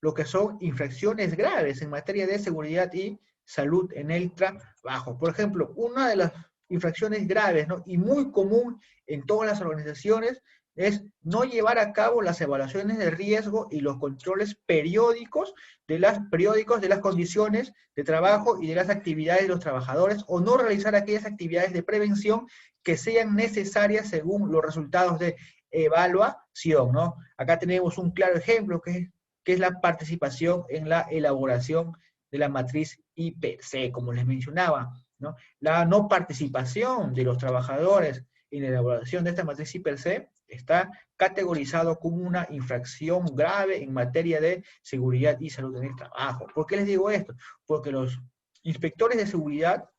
lo que son infracciones graves en materia de seguridad y salud en el trabajo. Por ejemplo, una de las infracciones graves, ¿no? Y muy común en todas las organizaciones es no llevar a cabo las evaluaciones de riesgo y los controles periódicos de las condiciones de trabajo y de las actividades de los trabajadores, o no realizar aquellas actividades de prevención que sean necesarias según los resultados de evaluación, ¿no? Acá tenemos un claro ejemplo que es la participación en la elaboración de la matriz IPC, como les mencionaba, ¿no? La no participación de los trabajadores en la elaboración de esta matriz IPC está categorizado como una infracción grave en materia de seguridad y salud en el trabajo. ¿Por qué les digo esto? Porque los inspectores de seguridad,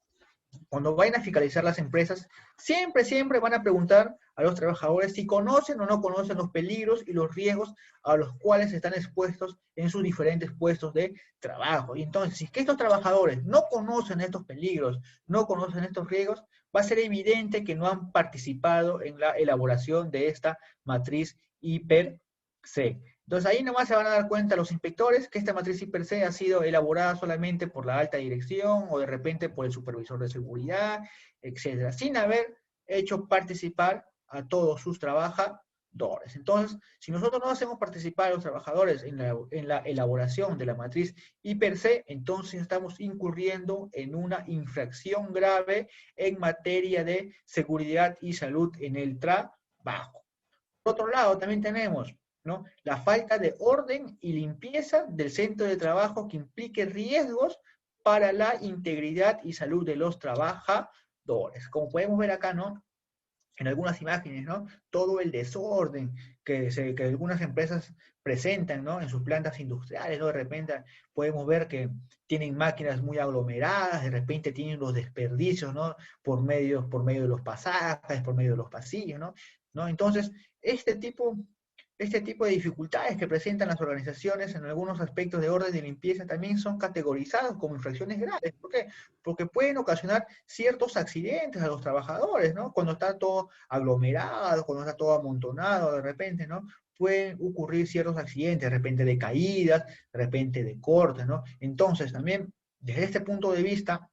cuando vayan a fiscalizar las empresas, siempre van a preguntar a los trabajadores si conocen o no conocen los peligros y los riesgos a los cuales están expuestos en sus diferentes puestos de trabajo. Y entonces, si es que estos trabajadores no conocen estos peligros, no conocen estos riesgos, va a ser evidente que no han participado en la elaboración de esta matriz IPER-C. Entonces ahí nomás se van a dar cuenta los inspectores que esta matriz IPER-C ha sido elaborada solamente por la alta dirección o de repente por el supervisor de seguridad, etcétera, sin haber hecho participar a todos sus trabajadores. Entonces, si nosotros no hacemos participar a los trabajadores en la elaboración de la matriz IPER-C, entonces estamos incurriendo en una infracción grave en materia de seguridad y salud en el trabajo. Por otro lado, también tenemos, ¿no?, la falta de orden y limpieza del centro de trabajo que implique riesgos para la integridad y salud de los trabajadores. Como podemos ver acá, ¿no?, en algunas imágenes, ¿no?, todo el desorden que algunas empresas presentan, ¿no?, en sus plantas industriales, ¿no? De repente podemos ver que tienen máquinas muy aglomeradas, de repente tienen los desperdicios, ¿no?, por medio de los pasajes, por medio de los pasillos, ¿no? Entonces, este tipo de dificultades que presentan las organizaciones en algunos aspectos de orden y limpieza también son categorizados como infracciones graves. ¿Por qué? Porque pueden ocasionar ciertos accidentes a los trabajadores, ¿no? Cuando está todo aglomerado, cuando está todo amontonado, de repente, ¿no?, pueden ocurrir ciertos accidentes, de repente de caídas, de repente de cortes, ¿no? Entonces, también, desde este punto de vista,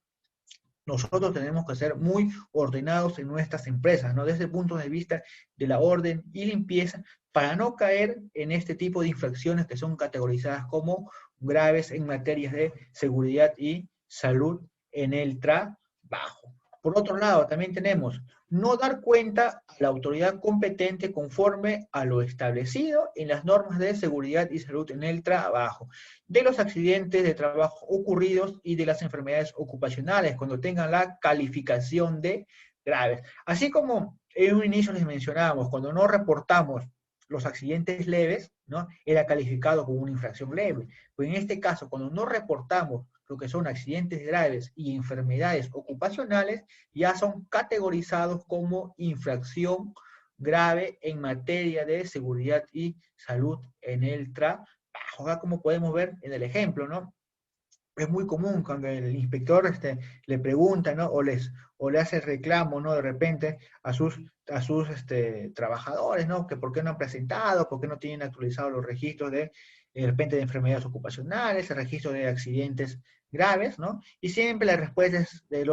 nosotros tenemos que ser muy ordenados en nuestras empresas, ¿no?, desde el punto de vista de la orden y limpieza, para no caer en este tipo de infracciones que son categorizadas como graves en materias de seguridad y salud en el trabajo. Por otro lado, también tenemos no dar cuenta a la autoridad competente conforme a lo establecido en las normas de seguridad y salud en el trabajo, de los accidentes de trabajo ocurridos y de las enfermedades ocupacionales, cuando tengan la calificación de graves. Así como en un inicio les mencionábamos, cuando no reportamos los accidentes leves, ¿no?, era calificado como una infracción leve. Pues en este caso, cuando no reportamos lo que son accidentes graves y enfermedades ocupacionales, ya son categorizados como infracción grave en materia de seguridad y salud en el trabajo. Acá, como podemos ver en el ejemplo, ¿no?, es muy común cuando el inspector le pregunta, ¿no?, o le hace reclamo, ¿no?, de repente a sus trabajadores, ¿no?, que por qué no han presentado, por qué no tienen actualizados los registros de repente de enfermedades ocupacionales, el registro de accidentes graves, ¿no? Y siempre las respuestas del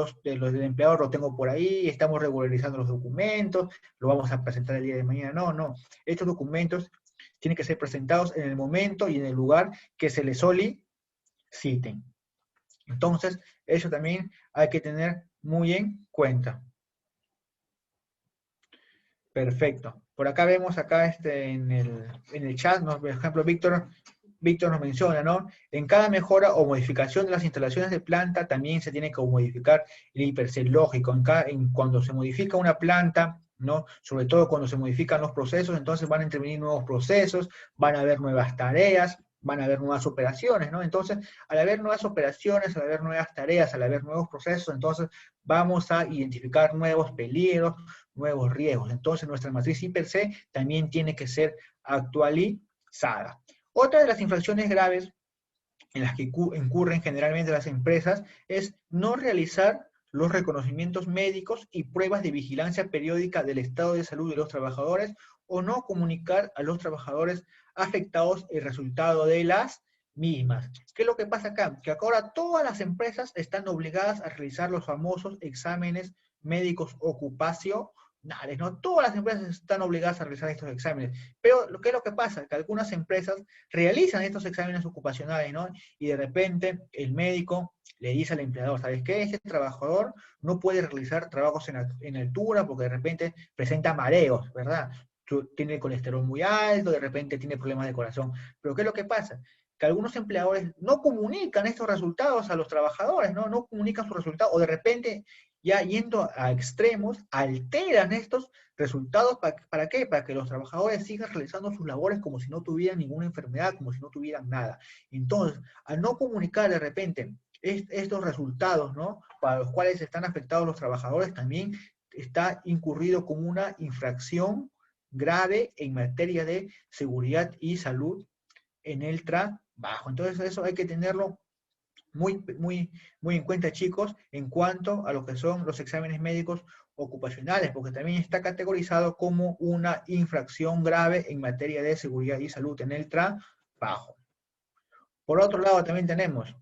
empleador: lo tengo por ahí, estamos regularizando los documentos, lo vamos a presentar el día de mañana. No, estos documentos tienen que ser presentados en el momento y en el lugar que se les soliciten. Entonces, eso también hay que tener muy en cuenta. Perfecto. Por acá vemos en el chat, ¿no?, por ejemplo, Víctor nos menciona, ¿no?, en cada mejora o modificación de las instalaciones de planta también se tiene que modificar el IPER-C. Lógico, cuando se modifica una planta, ¿no?, sobre todo cuando se modifican los procesos, entonces van a intervenir nuevos procesos, van a haber nuevas tareas, van a haber nuevas operaciones, ¿no? Entonces, al haber nuevas operaciones, al haber nuevas tareas, al haber nuevos procesos, entonces vamos a identificar nuevos peligros, nuevos riesgos. Entonces, nuestra matriz IPER-C también tiene que ser actualizada. Otra de las infracciones graves en las que incurren generalmente las empresas es no realizar los reconocimientos médicos y pruebas de vigilancia periódica del estado de salud de los trabajadores, o no comunicar a los trabajadores afectados el resultado de las mismas. ¿Qué es lo que pasa acá? Que ahora todas las empresas están obligadas a realizar los famosos exámenes médicos ocupacionales, ¿no? Todas las empresas están obligadas a realizar estos exámenes. Pero, ¿qué es lo que pasa? Que algunas empresas realizan estos exámenes ocupacionales, ¿no? Y de repente el médico le dice al empleador: ¿sabes qué? Este trabajador no puede realizar trabajos en altura porque de repente presenta mareos, ¿verdad? Tiene el colesterol muy alto, de repente tiene problemas de corazón. Pero ¿qué es lo que pasa? Que algunos empleadores no comunican estos resultados a los trabajadores, ¿no? No comunican sus resultados, o de repente, ya yendo a extremos, alteran estos resultados. ¿Para qué? Para que los trabajadores sigan realizando sus labores como si no tuvieran ninguna enfermedad, como si no tuvieran nada. Entonces, al no comunicar de repente estos resultados, ¿no? Para los cuales están afectados los trabajadores, también está incurrido con una infracción grave en materia de seguridad y salud en el trabajo. Entonces eso hay que tenerlo muy en cuenta, chicos, en cuanto a lo que son los exámenes médicos ocupacionales, porque también está categorizado como una infracción grave en materia de seguridad y salud en el trabajo. Por otro lado, también tenemos,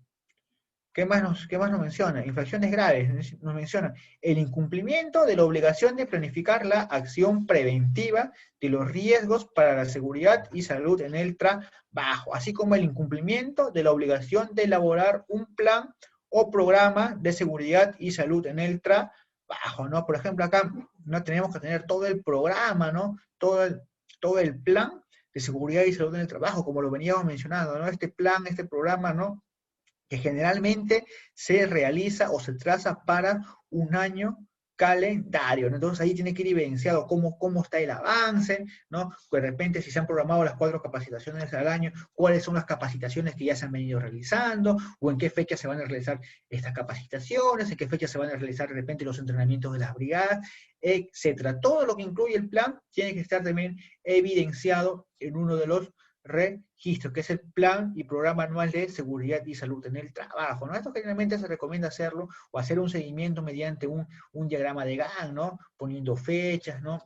qué más nos menciona? Infracciones graves, nos menciona el incumplimiento de la obligación de planificar la acción preventiva de los riesgos para la seguridad y salud en el trabajo, así como el incumplimiento de la obligación de elaborar un plan o programa de seguridad y salud en el trabajo, ¿no? Por ejemplo, acá no tenemos que tener todo el programa, ¿no? Todo el plan de seguridad y salud en el trabajo, como lo veníamos mencionando, ¿no? Este plan, este programa, ¿no? Que generalmente se realiza o se traza para un año calendario, ¿no? Entonces ahí tiene que ir evidenciado cómo está el avance, ¿no? De repente si se han programado las 4 capacitaciones al año, cuáles son las capacitaciones que ya se han venido realizando, o en qué fecha se van a realizar estas capacitaciones, en qué fecha se van a realizar de repente los entrenamientos de las brigadas, etcétera. Todo lo que incluye el plan tiene que estar también evidenciado en uno de los registro, que es el plan y programa anual de seguridad y salud en el trabajo, ¿no? Esto generalmente se recomienda hacerlo o hacer un seguimiento mediante un diagrama de Gantt, ¿no? Poniendo fechas, ¿no?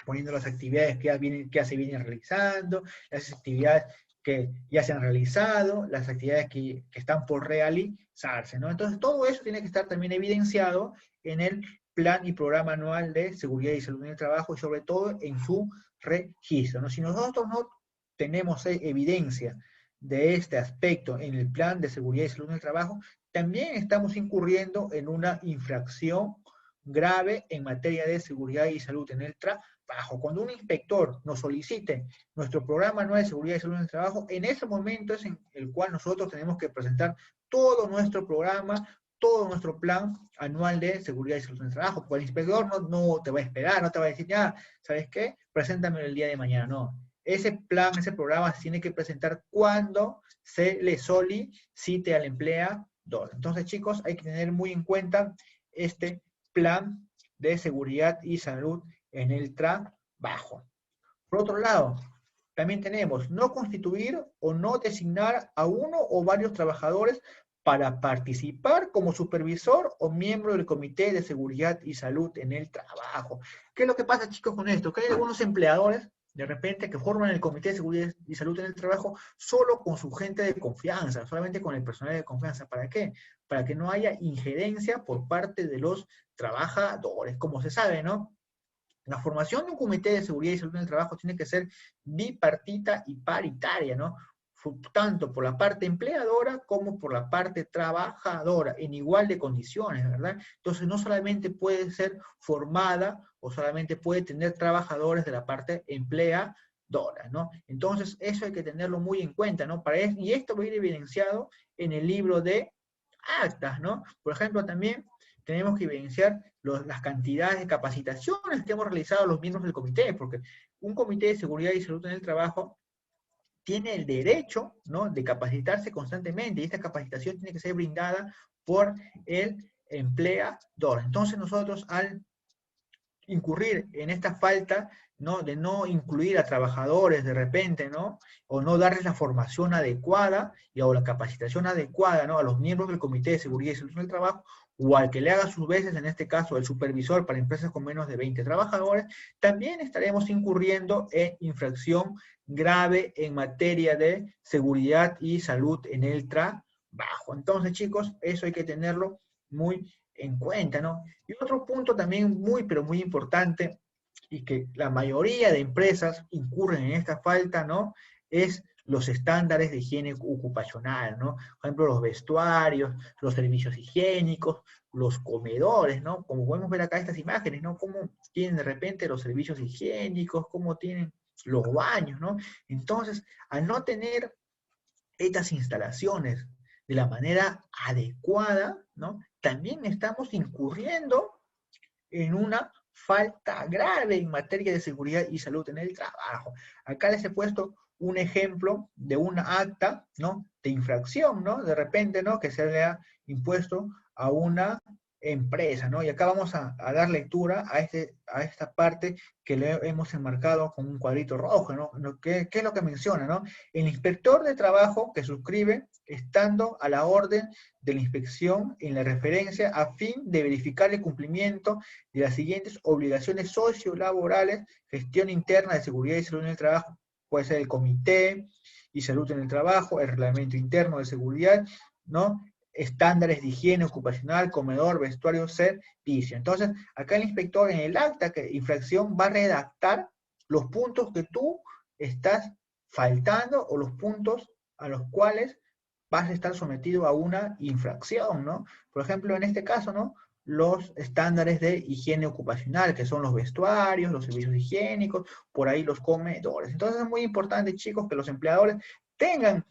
Poniendo las actividades que ya se vienen realizando, las actividades que ya se han realizado, las actividades que están por realizarse, ¿no? Entonces todo eso tiene que estar también evidenciado en el plan y programa anual de seguridad y salud en el trabajo y sobre todo en su registro, ¿no? Si nosotros no tenemos evidencia de este aspecto en el plan de seguridad y salud en el trabajo, también estamos incurriendo en una infracción grave en materia de seguridad y salud en el trabajo. Cuando un inspector nos solicite nuestro programa anual de seguridad y salud en el trabajo, en ese momento es en el cual nosotros tenemos que presentar todo nuestro programa, todo nuestro plan anual de seguridad y salud en el trabajo, porque el inspector no te va a esperar, no te va a decir, ya, ¿sabes qué? Preséntamelo el día de mañana, no. Ese plan, ese programa se tiene que presentar cuando se le solicite al empleador. Entonces, chicos, hay que tener muy en cuenta este plan de seguridad y salud en el trabajo. Por otro lado, también tenemos no constituir o no designar a uno o varios trabajadores para participar como supervisor o miembro del Comité de Seguridad y Salud en el trabajo. ¿Qué es lo que pasa, chicos, con esto? Que hay algunos empleadores de repente que forman el Comité de Seguridad y Salud en el trabajo solo con su gente de confianza, solamente con el personal de confianza. ¿Para qué? Para que no haya injerencia por parte de los trabajadores. Como se sabe, ¿no? La formación de un comité de seguridad y salud en el trabajo tiene que ser bipartita y paritaria, ¿no? Tanto por la parte empleadora como por la parte trabajadora, en igual de condiciones, ¿verdad? Entonces no solamente puede ser formada o solamente puede tener trabajadores de la parte empleadora, ¿no? Entonces eso hay que tenerlo muy en cuenta, ¿no? Y esto va a ir evidenciado en el libro de actas, ¿no? Por ejemplo, también tenemos que evidenciar las cantidades de capacitaciones que hemos realizado los miembros del comité, porque un comité de seguridad y salud en el trabajo tiene el derecho, ¿no?, de capacitarse constantemente, y esta capacitación tiene que ser brindada por el empleador. Entonces nosotros, al incurrir en esta falta, ¿no?, de no incluir a trabajadores de repente, ¿no?, o no darles la formación adecuada o la capacitación adecuada, ¿no?, a los miembros del Comité de Seguridad y Salud del Trabajo, o al que le haga sus veces, en este caso, el supervisor para empresas con menos de 20 trabajadores, también estaremos incurriendo en infracción grave en materia de seguridad y salud en el trabajo. Entonces, chicos, eso hay que tenerlo muy en cuenta, ¿no? Y otro punto también pero muy importante, y que la mayoría de empresas incurren en esta falta, ¿no?, es los estándares de higiene ocupacional, ¿no? Por ejemplo, los vestuarios, los servicios higiénicos, los comedores, ¿no? Como podemos ver acá estas imágenes, ¿no? Cómo tienen de repente los servicios higiénicos, cómo tienen los baños, ¿no? Entonces, al no tener estas instalaciones de la manera adecuada, ¿no?, también estamos incurriendo en una falta grave en materia de seguridad y salud en el trabajo. Acá les he puesto un ejemplo de una acta, ¿no?, de infracción, ¿no?, de repente, ¿no?, que se le ha impuesto a una empresa, ¿no? Y acá vamos a dar lectura a esta parte que le hemos enmarcado con un cuadrito rojo, ¿no? ¿Qué es lo que menciona, no? El inspector de trabajo que suscribe estando a la orden de la inspección en la referencia a fin de verificar el cumplimiento de las siguientes obligaciones sociolaborales: gestión interna de seguridad y salud en el trabajo, puede ser el comité y salud en el trabajo, el reglamento interno de seguridad, ¿no?, estándares de higiene ocupacional, comedor, vestuario, servicio. Entonces, acá el inspector en el acta de infracción va a redactar los puntos que tú estás faltando o los puntos a los cuales vas a estar sometido a una infracción, ¿no? Por ejemplo, en este caso, ¿no?, los estándares de higiene ocupacional, que son los vestuarios, los servicios higiénicos, por ahí los comedores. Entonces es muy importante, chicos, que los empleadores tengan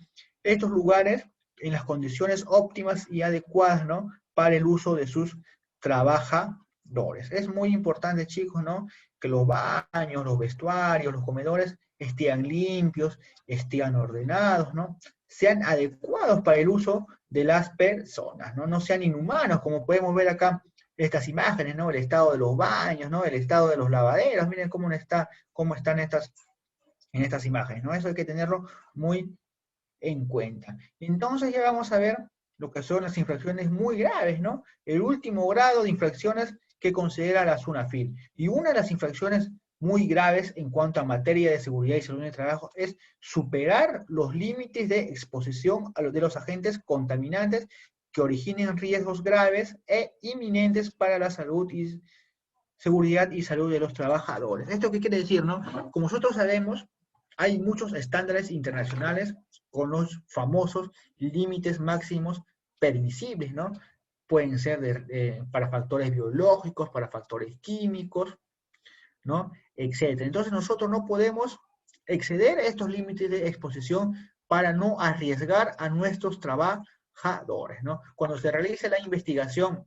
estos lugares en las condiciones óptimas y adecuadas, ¿no?, para el uso de sus trabajadores. Es muy importante, chicos, ¿no?, que los baños, los vestuarios, los comedores estén limpios, estén ordenados, ¿no?, sean adecuados para el uso de las personas, ¿no? No sean inhumanos, como podemos ver acá estas imágenes, ¿no? El estado de los baños, ¿no? El estado de los lavaderos, miren cómo están en estas imágenes, ¿no? Eso hay que tenerlo muy en cuenta. Entonces ya vamos a ver lo que son las infracciones muy graves, ¿no? El último grado de infracciones que considera la SUNAFIL. Y una de las infracciones muy graves en cuanto a materia de seguridad y salud en el trabajo es superar los límites de exposición a los de los agentes contaminantes que originen riesgos graves e inminentes para la salud y seguridad y salud de los trabajadores. ¿Esto qué quiere decir, no? Como nosotros sabemos, hay muchos estándares internacionales con los famosos límites máximos permisibles, ¿no? Pueden ser para factores biológicos, para factores químicos, ¿no?, etcétera. Entonces nosotros no podemos exceder estos límites de exposición para no arriesgar a nuestros trabajadores, ¿no? Cuando se realice la investigación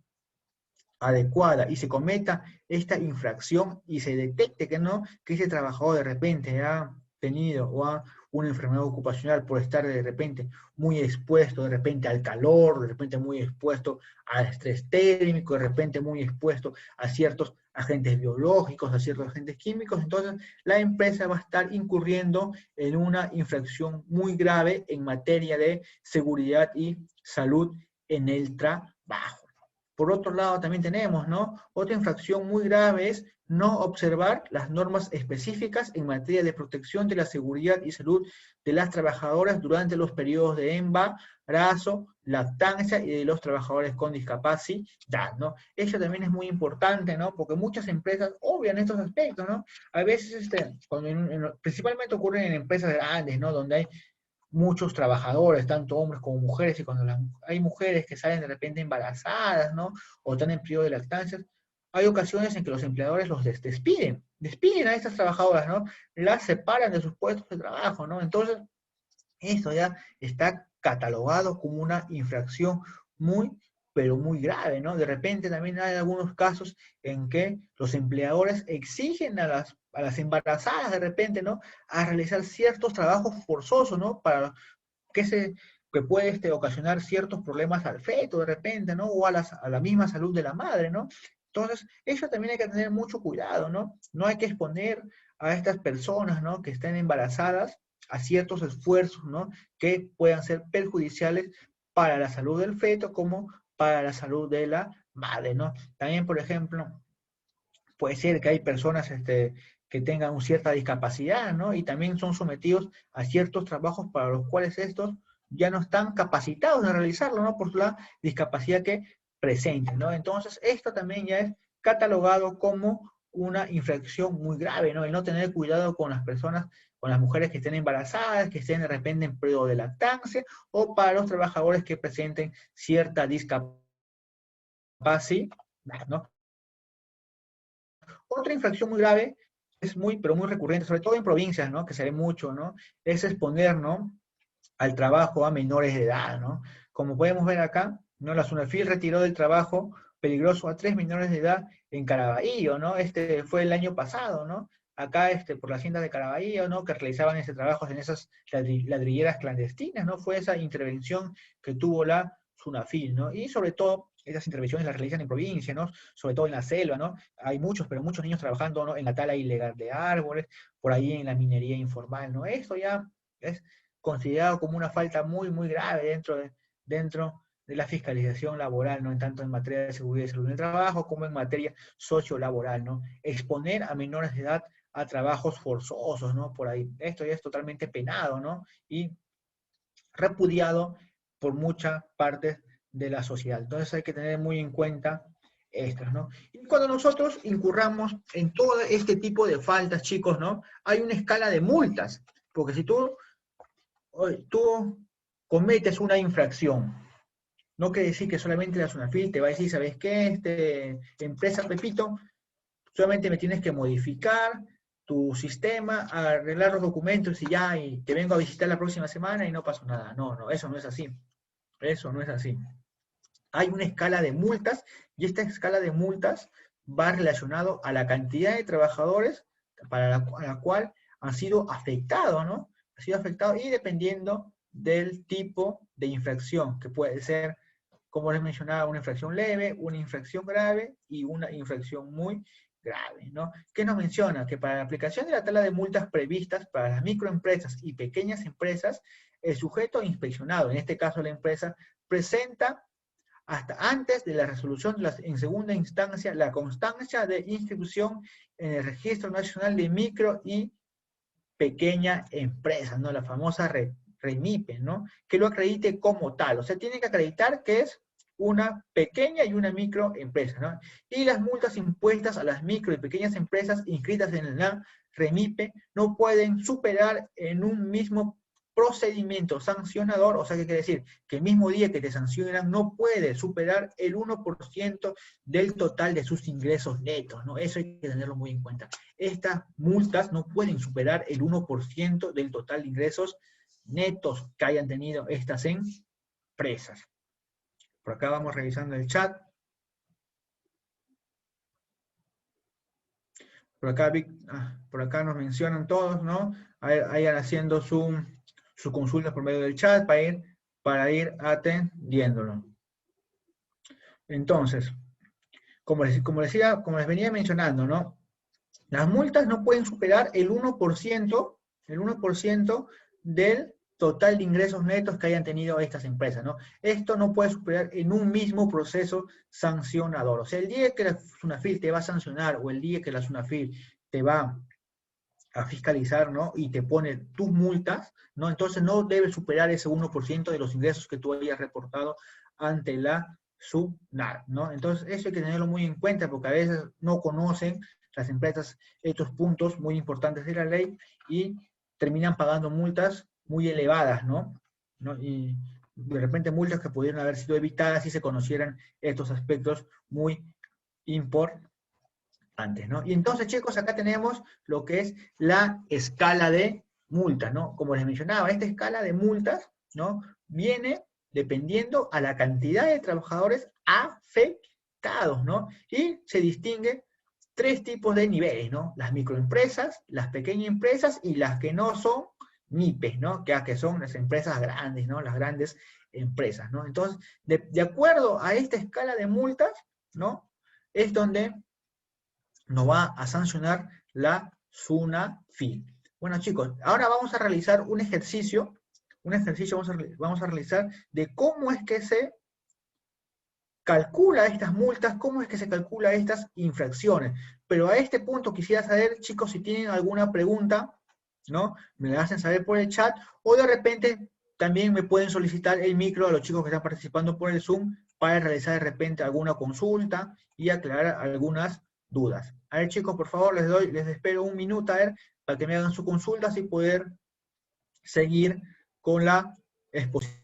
adecuada y se cometa esta infracción y se detecte que no, que ese trabajador de repente ha tenido o ha una enfermedad ocupacional por estar de repente muy expuesto de repente al calor, de repente muy expuesto al estrés térmico, de repente muy expuesto a ciertos agentes biológicos, a ciertos agentes químicos, entonces la empresa va a estar incurriendo en una infracción muy grave en materia de seguridad y salud en el trabajo. Por otro lado, también tenemos, ¿no?, otra infracción muy grave es no observar las normas específicas en materia de protección de la seguridad y salud de las trabajadoras durante los periodos de embarazo, lactancia y de los trabajadores con discapacidad, ¿no? Eso también es muy importante, ¿no?, porque muchas empresas obvian estos aspectos, ¿no? A veces, principalmente ocurren en empresas grandes, ¿no?, donde hay muchos trabajadores, tanto hombres como mujeres, y cuando hay mujeres que salen de repente embarazadas, ¿no?, o están en periodo de lactancia, hay ocasiones en que los empleadores los despiden a estas trabajadoras, ¿no?, las separan de sus puestos de trabajo, ¿no? Entonces, esto ya está catalogado como una infracción muy, pero muy grave, ¿no? De repente también hay algunos casos en que los empleadores exigen a las embarazadas de repente, ¿no?, a realizar ciertos trabajos forzosos, ¿no?, para que puede ocasionar ciertos problemas al feto de repente, ¿no?, o a la misma salud de la madre, ¿no? Entonces, eso también hay que tener mucho cuidado, ¿no? No hay que exponer a estas personas, ¿no?, que estén embarazadas a ciertos esfuerzos, ¿no?, que puedan ser perjudiciales para la salud del feto como para la salud de la madre, ¿no? También, por ejemplo, puede ser que hay personas que tengan una cierta discapacidad, ¿no?, y también son sometidos a ciertos trabajos para los cuales estos ya no están capacitados de realizarlo, ¿no?, por la discapacidad que presenten, ¿no? Entonces, esto también ya es catalogado como una infracción muy grave, ¿no? El no tener cuidado con las personas, con las mujeres que estén embarazadas, que estén de repente en periodo de lactancia, o para los trabajadores que presenten cierta discapacidad, ¿no? Otra infracción muy grave es muy, pero muy recurrente, sobre todo en provincias, ¿no?, que se ve mucho, ¿no?, es exponer, ¿no?, al trabajo a menores de edad, ¿no? Como podemos ver acá, ¿no?, la SUNAFIL retiró del trabajo peligroso a 3 menores de edad en Caraballo, ¿no? Este fue el año pasado, ¿no? acá por la hacienda de Caraballo, ¿no? Que realizaban ese trabajo en esas ladrilleras clandestinas, ¿no? Fue esa intervención que tuvo la SUNAFIL, ¿no? Y sobre todo, esas intervenciones las realizan en provincia, ¿no? Sobre todo en la selva, ¿no? Hay muchos, pero muchos niños trabajando, ¿no? En la tala ilegal de árboles, por ahí en la minería informal, ¿no? Esto ya es considerado como una falta muy, muy grave dentro de la fiscalización laboral, ¿no? En tanto en materia de seguridad y salud en el trabajo, como en materia sociolaboral, ¿no? Exponer a menores de edad a trabajos forzosos, ¿no? Por ahí. Esto ya es totalmente penado, ¿no? Y repudiado por muchas partes de la sociedad. Entonces hay que tener muy en cuenta estas, ¿no? Y cuando nosotros incurramos en todo este tipo de faltas, chicos, ¿no? Hay una escala de multas, porque si tú cometes una infracción, no quiere decir que solamente la SUNAFIL te va a decir, ¿sabes qué? Empresa Pepito, solamente me tienes que modificar tu sistema, arreglar los documentos y ya, y te vengo a visitar la próxima semana y no pasó nada. No, no, eso no es así. Eso no es así. Hay una escala de multas y esta escala de multas va relacionado a la cantidad de trabajadores a la cual han sido afectados, ¿no? Ha sido afectado y dependiendo del tipo de infracción, que puede ser, como les mencionaba, una infracción leve, una infracción grave y una infracción muy grave, ¿no? ¿Qué nos menciona? Que para la aplicación de la tabla de multas previstas para las microempresas y pequeñas empresas, el sujeto inspeccionado, en este caso la empresa, presenta hasta antes de la resolución en segunda instancia la constancia de inscripción en el Registro Nacional de Micro y Pequeña Empresa, ¿no? La famosa REMIPE, ¿no? Que lo acredite como tal. O sea, tiene que acreditar que es una pequeña y una microempresa, ¿no? Y las multas impuestas a las micro y pequeñas empresas inscritas en la REMIPE no pueden superar en un mismo procedimiento sancionador, o sea, ¿qué quiere decir? Que el mismo día que te sancionan no puede superar el 1% del total de sus ingresos netos, ¿no? Eso hay que tenerlo muy en cuenta. Estas multas no pueden superar el 1% del total de ingresos netos que hayan tenido estas empresas. Por acá vamos revisando el chat. Por acá nos mencionan todos, ¿no? Vayan haciendo su consulta por medio del chat para ir atendiéndolo. Entonces, como les venía mencionando, ¿no? Las multas no pueden superar el 1% del total de ingresos netos que hayan tenido estas empresas, ¿no? Esto no puede superar en un mismo proceso sancionador. O sea, el día que la SUNAFIL te va a sancionar o el día que la SUNAFIL te va a fiscalizar, ¿no? Y te pone tus multas, ¿no? Entonces no debe superar ese 1% de los ingresos que tú hayas reportado ante la SUNAT, ¿no? Entonces eso hay que tenerlo muy en cuenta porque a veces no conocen las empresas estos puntos muy importantes de la ley y terminan pagando multas muy elevadas, ¿no? Y de repente multas que pudieron haber sido evitadas si se conocieran estos aspectos muy importantes antes, ¿no? Y entonces, chicos, acá tenemos lo que es la escala de multas, ¿no? Como les mencionaba, esta escala de multas, ¿no? Viene dependiendo a la cantidad de trabajadores afectados, ¿no? Y se distingue tres tipos de niveles, ¿no? Las microempresas, las pequeñas empresas y las que no son MIPES, ¿no? Que son las empresas grandes, ¿no? Las grandes empresas, ¿no? Entonces, de acuerdo a esta escala de multas, ¿no? Es donde nos va a sancionar la SUNAFIL. Bueno, chicos, ahora vamos a realizar un ejercicio vamos a realizar de cómo es que se calcula estas multas, cómo es que se calcula estas infracciones. Pero a este punto quisiera saber, chicos, si tienen alguna pregunta, ¿no? Me la hacen saber por el chat, o de repente también me pueden solicitar el micro a los chicos que están participando por el Zoom para realizar de repente alguna consulta y aclarar algunas dudas. A ver, chicos, por favor, les espero un minuto, a ver, para que me hagan su consulta y poder seguir con la exposición.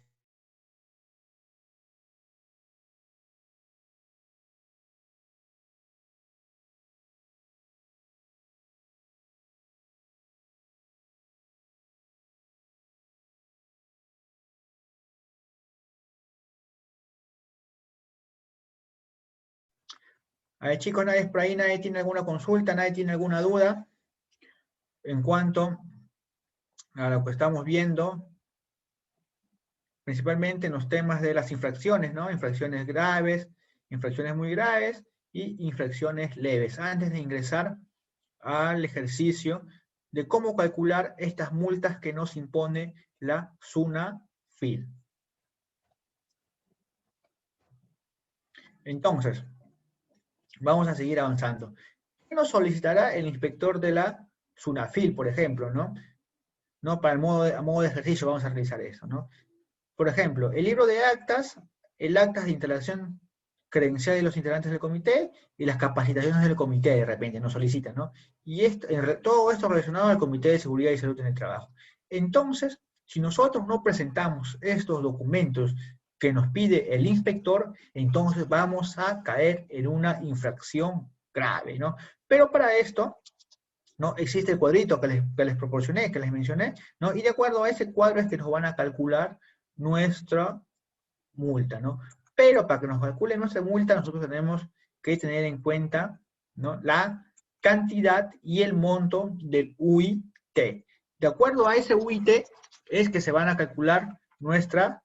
A ver, chicos, nadie por ahí, nadie tiene alguna consulta, nadie tiene alguna duda. en cuanto a lo que estamos viendo, principalmente en los temas de las infracciones, ¿no? Infracciones graves, infracciones muy graves y infracciones leves, antes de ingresar al ejercicio de cómo calcular estas multas que nos impone la SUNAFIL. Entonces, vamos a seguir avanzando. ¿Qué nos solicitará el inspector de la SUNAFIL, por ejemplo, ¿no? Para a modo de ejercicio vamos a realizar eso, ¿no? Por ejemplo, el libro de actas, el actas de instalación credencial de los integrantes del comité y las capacitaciones del comité de repente nos solicitan, ¿no? Y todo esto relacionado al Comité de Seguridad y Salud en el Trabajo. Entonces, si nosotros no presentamos estos documentos que nos pide el inspector, entonces vamos a caer en una infracción grave, ¿no? Pero para esto, ¿no? Existe el cuadrito que les proporcioné, que les mencioné, ¿no? Y de acuerdo a ese cuadro es que nos van a calcular nuestra multa, ¿no? Pero para que nos calculen nuestra multa, nosotros tenemos que tener en cuenta, ¿no? La cantidad y el monto del UIT. De acuerdo a ese UIT es que se van a calcular nuestra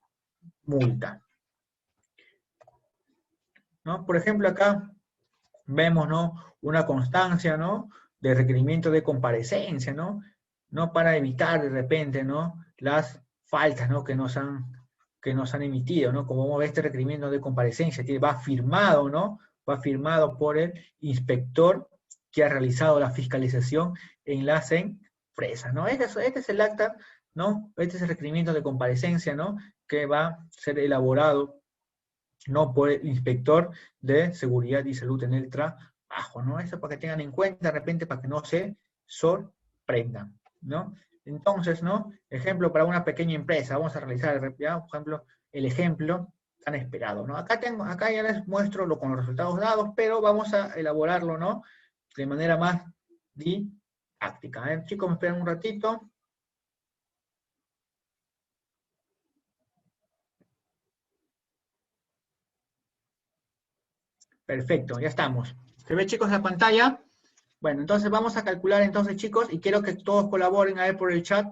multa, ¿no? Por ejemplo, acá vemos, ¿no? Una constancia, ¿no? De requerimiento de comparecencia, ¿no? Para evitar de repente, ¿no? Las faltas, ¿no? Que nos han emitido, ¿no? Como vamos a ver, este requerimiento de comparecencia va firmado, ¿no? Va firmado por el inspector que ha realizado la fiscalización en las empresas, ¿no? Este es el acta, ¿no? Este es el requerimiento de comparecencia, ¿no? Que va a ser elaborado, ¿no? Por el inspector de seguridad y salud en el trabajo, ¿no? Eso para que tengan en cuenta, de repente, para que no se sorprendan, ¿no? Entonces, ¿no? Ejemplo para una pequeña empresa, vamos a realizar, ya, por ejemplo, el ejemplo tan esperado, ¿no? Acá ya les muestro con los resultados dados, pero vamos a elaborarlo, ¿no? De manera más didáctica. Chicos, me esperan un ratito. Perfecto, ya estamos. ¿Se ve, chicos, la pantalla? Bueno, entonces vamos a calcular entonces, chicos, y quiero que todos colaboren a ver por el chat,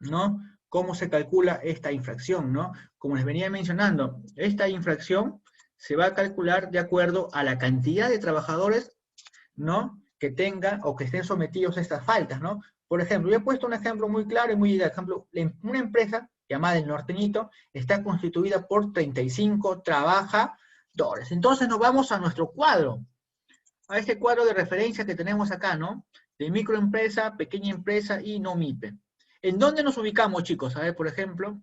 ¿no? Cómo se calcula esta infracción, ¿no? Como les venía mencionando, esta infracción se va a calcular de acuerdo a la cantidad de trabajadores, ¿no? Que tengan o que estén sometidos a estas faltas, ¿no? Por ejemplo, yo he puesto un ejemplo muy claro y muy directo. Por ejemplo, una empresa llamada El Norteñito está constituida por 35 trabajadores. Entonces nos vamos a nuestro cuadro, a este cuadro de referencia que tenemos acá, ¿no? De microempresa, pequeña empresa y no MIPE. ¿En dónde nos ubicamos, chicos? A ver, por ejemplo,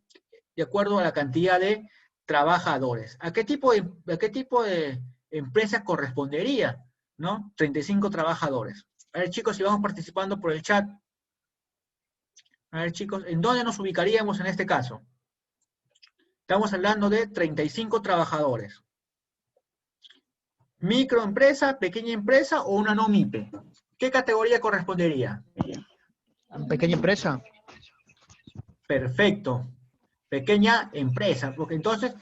de acuerdo a la cantidad de trabajadores. ¿A qué tipo de empresa correspondería, ¿no? 35 trabajadores. A ver, chicos, si vamos participando por el chat. A ver, chicos, ¿en dónde nos ubicaríamos en este caso? Estamos hablando de 35 trabajadores. ¿Microempresa, pequeña empresa o una no MIPE? ¿Qué categoría correspondería? Pequeña empresa. Perfecto. Pequeña empresa. Porque entonces,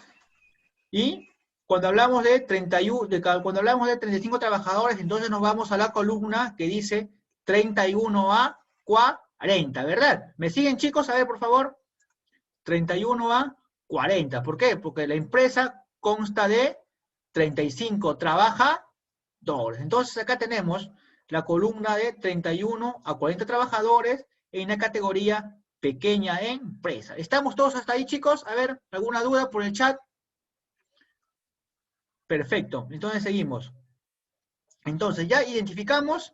y cuando hablamos de 35 trabajadores, entonces nos vamos a la columna que dice 31 a 40, ¿verdad? ¿Me siguen, chicos? A ver, por favor. 31 a 40. ¿Por qué? Porque la empresa consta de 35 trabajadores. Entonces acá tenemos la columna de 31 a 40 trabajadores en la categoría pequeña empresa. ¿Estamos todos hasta ahí, chicos? A ver, ¿alguna duda por el chat? Perfecto, entonces seguimos. Entonces ya identificamos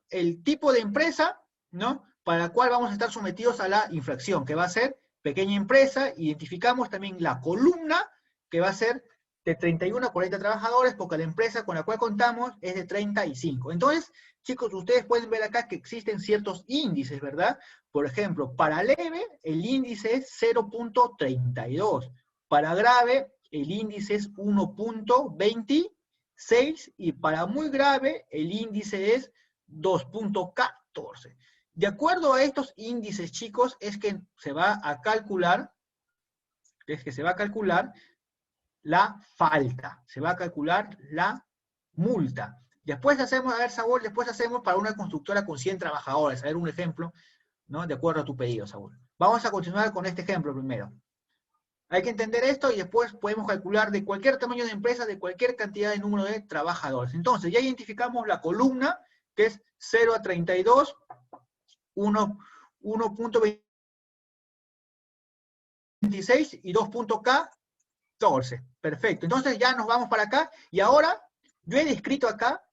el tipo de empresa, ¿no? Para la cual vamos a estar sometidos a la infracción, que va a ser pequeña empresa. Identificamos también la columna, que va a ser de 31 a 40 trabajadores, porque la empresa con la cual contamos es de 35. Entonces, chicos, ustedes pueden ver acá que existen ciertos índices, ¿verdad? Por ejemplo, para leve, el índice es 0.32. Para grave, el índice es 1.26. Y para muy grave, el índice es 2.14. De acuerdo a estos índices, chicos, es que se va a calcular la falta, se va a calcular la multa. Después hacemos, a ver, Saúl, después hacemos para una constructora con 100 trabajadores. A ver, un ejemplo, ¿no? De acuerdo a tu pedido, Saúl. Vamos a continuar con este ejemplo primero. Hay que entender esto y después podemos calcular de cualquier tamaño de empresa, de cualquier cantidad de número de trabajadores. Entonces, ya identificamos la columna, que es 0 a 32, 1.26 y 2.14. Perfecto. Entonces ya nos vamos para acá y ahora yo he descrito acá,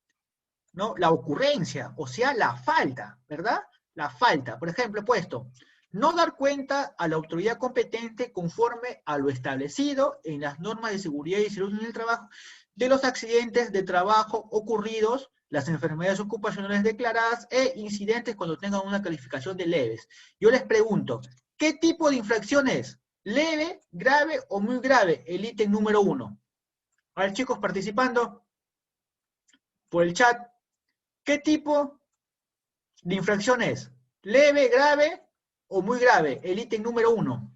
¿no?, la ocurrencia, o sea, la falta, ¿verdad? La falta. Por ejemplo, he puesto, no dar cuenta a la autoridad competente conforme a lo establecido en las normas de seguridad y salud en el trabajo de los accidentes de trabajo ocurridos, las enfermedades ocupacionales declaradas e incidentes cuando tengan una calificación de leves. Yo les pregunto, ¿qué tipo de infracción es? ¿Leve, grave o muy grave? El ítem número 1. A ver, chicos, participando por el chat, ¿qué tipo de infracción es? ¿Leve, grave o muy grave? El ítem número 1.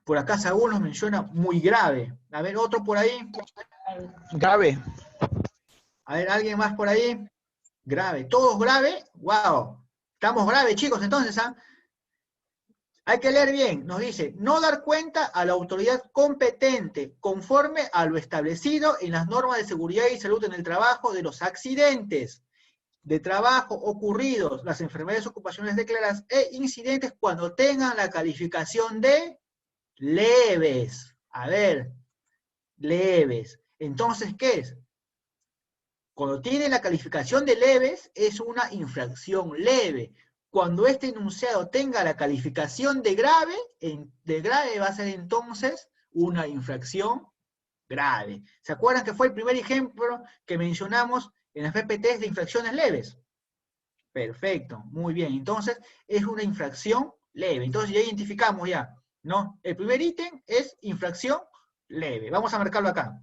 Por acá Saúl nos menciona muy grave. A ver, otro por ahí. Grave. A ver, ¿alguien más por ahí? Grave. ¿Todos grave? ¡Wow! Estamos graves, chicos, entonces, ¿ah? Hay que leer bien. Nos dice, no dar cuenta a la autoridad competente conforme a lo establecido en las normas de seguridad y salud en el trabajo de los accidentes de trabajo ocurridos, las enfermedades ocupacionales declaradas e incidentes cuando tengan la calificación de leves. A ver, leves. Entonces, ¿qué es? Cuando tiene la calificación de leves, es una infracción leve. Cuando este enunciado tenga la calificación de grave va a ser entonces una infracción grave. ¿Se acuerdan que fue el primer ejemplo que mencionamos en las PPTs de infracciones leves? Perfecto, muy bien. Entonces, es una infracción leve. Entonces ya identificamos ya, ¿no? El primer ítem es infracción leve. Vamos a marcarlo acá.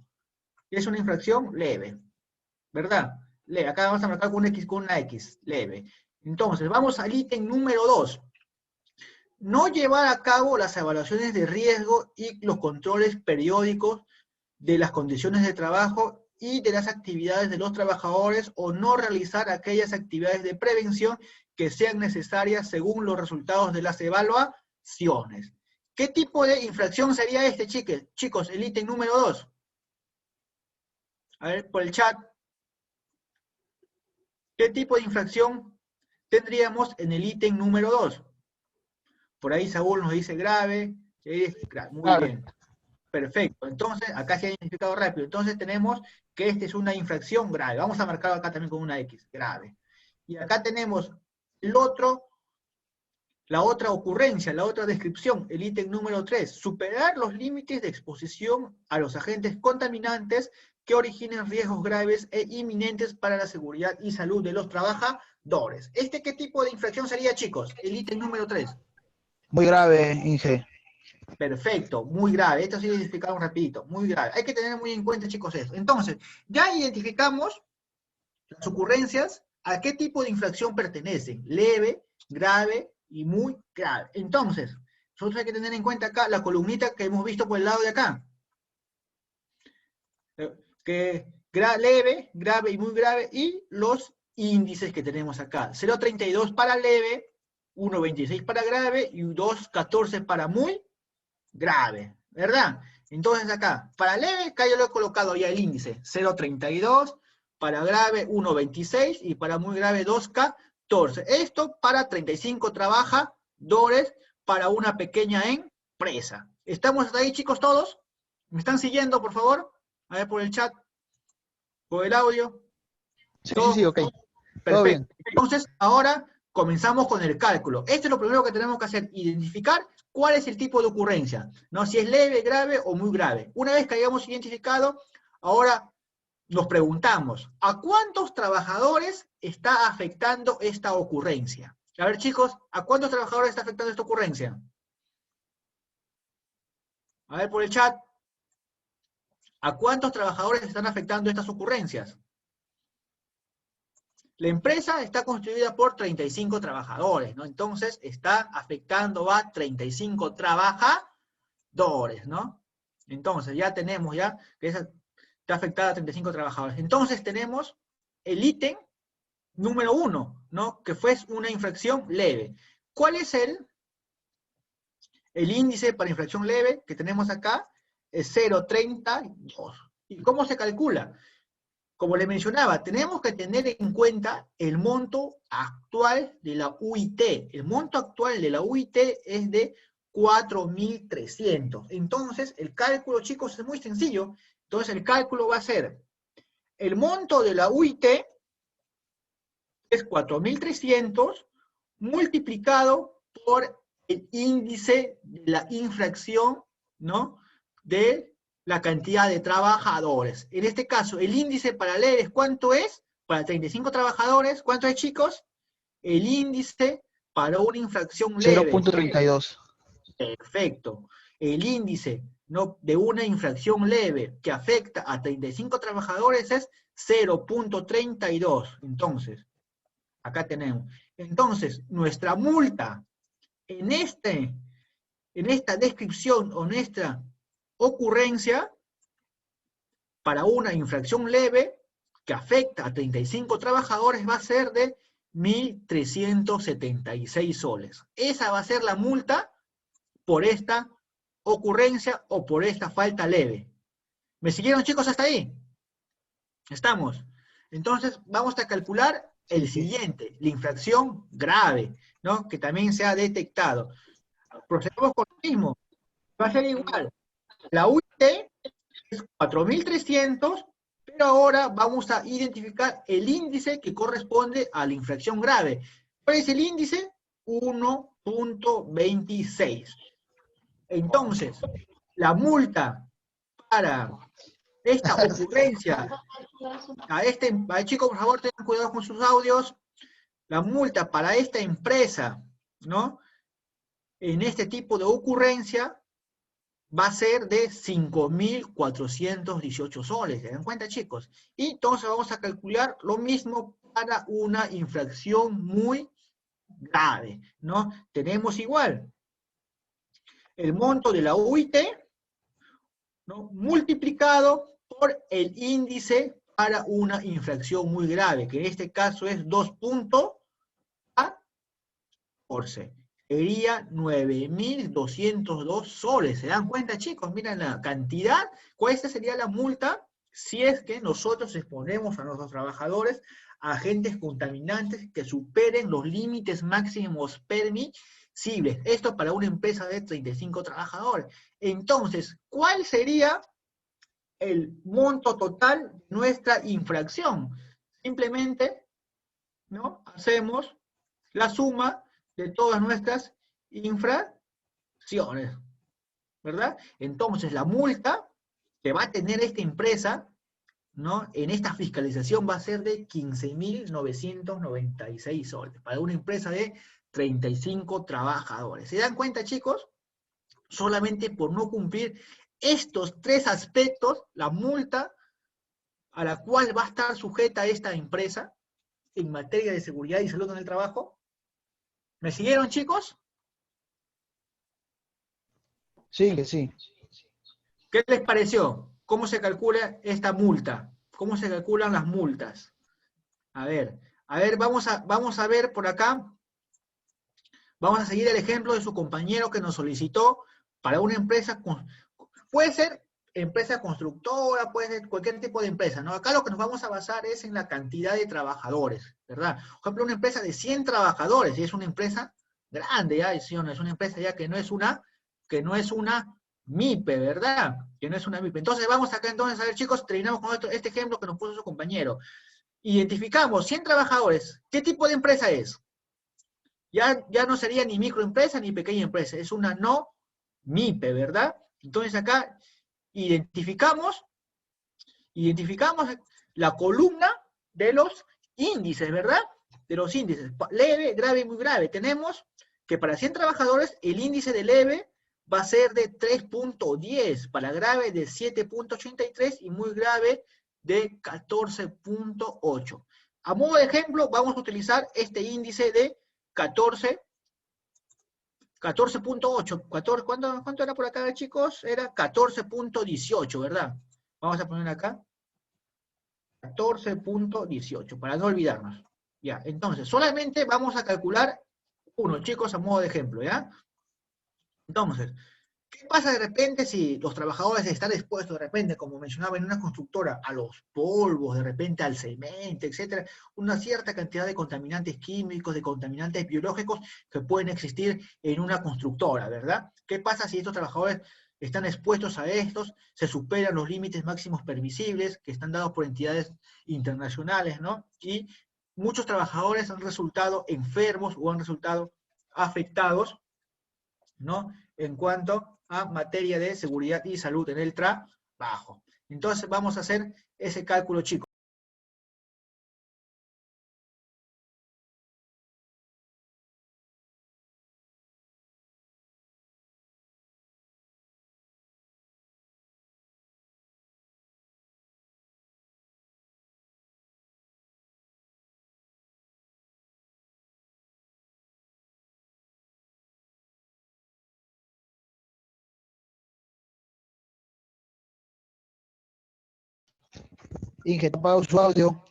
Es una infracción leve, ¿verdad? Leve. Acá vamos a marcar con una X, leve. Entonces, vamos al ítem número 2. No llevar a cabo las evaluaciones de riesgo y los controles periódicos de las condiciones de trabajo y de las actividades de los trabajadores o no realizar aquellas actividades de prevención que sean necesarias según los resultados de las evaluaciones. ¿Qué tipo de infracción sería este, chicos? El ítem número 2. A ver, por el chat. ¿Qué tipo de infracción tendríamos en el ítem número 2? Por ahí Saúl nos dice grave. Muy bien. Perfecto. Entonces, acá se ha identificado rápido. Entonces tenemos que esta es una infracción grave. Vamos a marcarlo acá también con una X, grave. Y acá tenemos la otra ocurrencia, la otra descripción, el ítem número 3. Superar los límites de exposición a los agentes contaminantes que originen riesgos graves e inminentes para la seguridad y salud de los trabajadores. ¿Qué tipo de infracción sería, chicos? El ítem número 3. Muy grave, Inge. Perfecto, muy grave. Esto sí identificamos rapidito, muy grave. Hay que tener muy en cuenta, chicos, eso. Entonces, ya identificamos las ocurrencias, a qué tipo de infracción pertenecen. Leve, grave y muy grave. Entonces, nosotros hay que tener en cuenta acá la columnita que hemos visto por el lado de acá. Que leve, grave y muy grave, y los índices que tenemos acá. 0.32 para leve, 1.26 para grave y 2.14 para muy grave, ¿verdad? Entonces acá, para leve, acá yo lo he colocado ya el índice, 0.32, para grave 1.26 y para muy grave 2.14. Esto para 35 trabajadores para una pequeña empresa. ¿Estamos hasta ahí, chicos, todos? ¿Me están siguiendo, por favor? A ver por el chat, por el audio. Sí, ok. Perfecto. Todo bien. Entonces, ahora comenzamos con el cálculo. Esto es lo primero que tenemos que hacer, identificar cuál es el tipo de ocurrencia, ¿no? Si es leve, grave o muy grave. Una vez que hayamos identificado, ahora nos preguntamos, ¿a cuántos trabajadores está afectando esta ocurrencia? A ver, chicos, ¿a cuántos trabajadores está afectando esta ocurrencia? A ver por el chat. ¿A cuántos trabajadores están afectando estas ocurrencias? La empresa está constituida por 35 trabajadores, ¿no? Entonces, está afectando a 35 trabajadores, ¿no? Entonces, ya tenemos ya que está afectada a 35 trabajadores. Entonces, tenemos el ítem número 1, ¿no? Que fue una infracción leve. ¿Cuál es el índice para infracción leve que tenemos acá? Es 0,32. ¿Y cómo se calcula? Como le mencionaba, tenemos que tener en cuenta el monto actual de la UIT. El monto actual de la UIT es de 4.300. Entonces, el cálculo, chicos, es muy sencillo. Entonces, el cálculo va a ser, el monto de la UIT es 4.300 multiplicado por el índice de la infracción, ¿no? De la cantidad de trabajadores. En este caso, el índice para leves, ¿cuánto es? Para 35 trabajadores, ¿cuánto es, chicos? El índice para una infracción leve. 0.32. Perfecto. El índice, ¿no?, de una infracción leve que afecta a 35 trabajadores es 0.32. Entonces, acá tenemos. Entonces, nuestra multa en esta descripción o nuestra ocurrencia para una infracción leve que afecta a 35 trabajadores va a ser de 1.376 soles. Esa va a ser la multa por esta ocurrencia o por esta falta leve. ¿Me siguieron, chicos, hasta ahí? ¿Estamos? Entonces, vamos a calcular el siguiente, la infracción grave, ¿no? Que también se ha detectado. Procedemos con lo mismo. Va a ser igual. La UIT es 4.300, pero ahora vamos a identificar el índice que corresponde a la infracción grave. ¿Cuál es el índice? 1.26. Entonces, la multa para esta ocurrencia, chicos, por favor, tengan cuidado con sus audios. La multa para esta empresa, ¿no?, en este tipo de ocurrencia, va a ser de 5.418 soles. ¿Se dan cuenta, chicos? Y entonces vamos a calcular lo mismo para una infracción muy grave, ¿no? Tenemos igual el monto de la UIT, ¿no?, multiplicado por el índice para una infracción muy grave, que en este caso es 2.14. Sería 9.202 soles. ¿Se dan cuenta, chicos? Miren la cantidad. ¿Cuál sería la multa si es que nosotros exponemos a nuestros trabajadores a agentes contaminantes que superen los límites máximos permisibles? Esto para una empresa de 35 trabajadores. Entonces, ¿cuál sería el monto total de nuestra infracción? Simplemente, ¿no?, hacemos la suma de todas nuestras infracciones, ¿verdad? Entonces, la multa que va a tener esta empresa, ¿no?, en esta fiscalización va a ser de 15.996 soles, para una empresa de 35 trabajadores. ¿Se dan cuenta, chicos? Solamente por no cumplir estos tres aspectos, la multa a la cual va a estar sujeta esta empresa en materia de seguridad y salud en el trabajo. ¿Me siguieron, chicos? Sí, que sí. ¿Qué les pareció? ¿Cómo se calcula esta multa? ¿Cómo se calculan las multas? A ver, vamos a ver por acá. Vamos a seguir el ejemplo de su compañero que nos solicitó para una empresa, puede ser empresa constructora, puede ser cualquier tipo de empresa, ¿no? Acá lo que nos vamos a basar es en la cantidad de trabajadores, ¿verdad? Por ejemplo, una empresa de 100 trabajadores, y es una empresa grande, ¿ya? Es una empresa ya que no es una MIPE, ¿verdad? Que no es una MIPE. Entonces vamos acá entonces, a ver, chicos, terminamos con este ejemplo que nos puso su compañero. Identificamos 100 trabajadores. ¿Qué tipo de empresa es? Ya no sería ni microempresa ni pequeña empresa, es una no MIPE, ¿verdad? Entonces acá identificamos la columna de los índices, ¿verdad? De los índices, leve, grave y muy grave. Tenemos que para 100 trabajadores el índice de leve va a ser de 3.10, para grave de 7.83 y muy grave de 14.8. A modo de ejemplo, vamos a utilizar este índice de 14.8. ¿Cuánto era por acá, chicos? Era 14.18, ¿verdad? Vamos a poner acá 14.18, para no olvidarnos. Ya, entonces, solamente vamos a calcular uno, chicos, a modo de ejemplo, ¿ya? Entonces, ¿qué pasa de repente si los trabajadores están expuestos de repente, como mencionaba en una constructora, a los polvos, de repente al cemento, etcétera, una cierta cantidad de contaminantes químicos, de contaminantes biológicos que pueden existir en una constructora, ¿verdad? ¿Qué pasa si estos trabajadores están expuestos a estos, se superan los límites máximos permisibles que están dados por entidades internacionales, ¿no? Y muchos trabajadores han resultado enfermos o han resultado afectados, ¿no? En cuanto a materia de seguridad y salud en el trabajo. Entonces vamos a hacer ese cálculo, chicos. Inge, te apago su audio.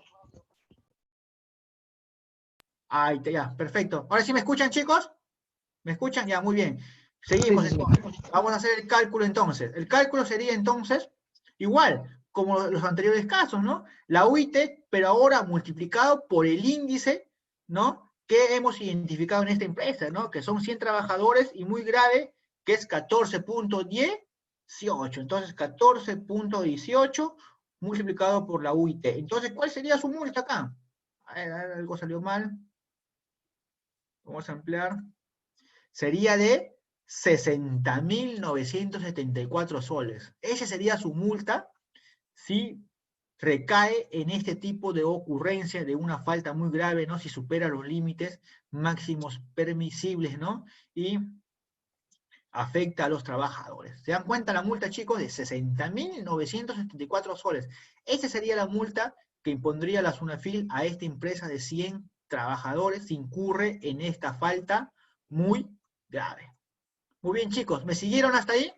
Ahí está, ya, perfecto. Ahora sí me escuchan, chicos. ¿Me escuchan? Ya, muy bien. Seguimos Sí, sí, sí. entonces. Vamos a hacer el cálculo entonces. El cálculo sería entonces igual, como los anteriores casos, ¿no? La UIT, pero ahora multiplicado por el índice, ¿no? Que hemos identificado en esta empresa, ¿no? Que son 100 trabajadores y muy grave, que es 14.18. Entonces, 14.18 multiplicado por la UIT. Entonces, ¿cuál sería su multa acá? A ver, algo salió mal. Vamos a ampliar. Sería de 60.974 soles. Esa sería su multa si recae en este tipo de ocurrencia de una falta muy grave, ¿no? Si supera los límites máximos permisibles, ¿no? Y afecta a los trabajadores. ¿Se dan cuenta la multa, chicos? De 60.974 soles. Esa sería la multa que impondría la SUNAFIL a esta empresa de 100 trabajadores si incurre en esta falta muy grave. Muy bien, chicos, ¿me siguieron hasta ahí?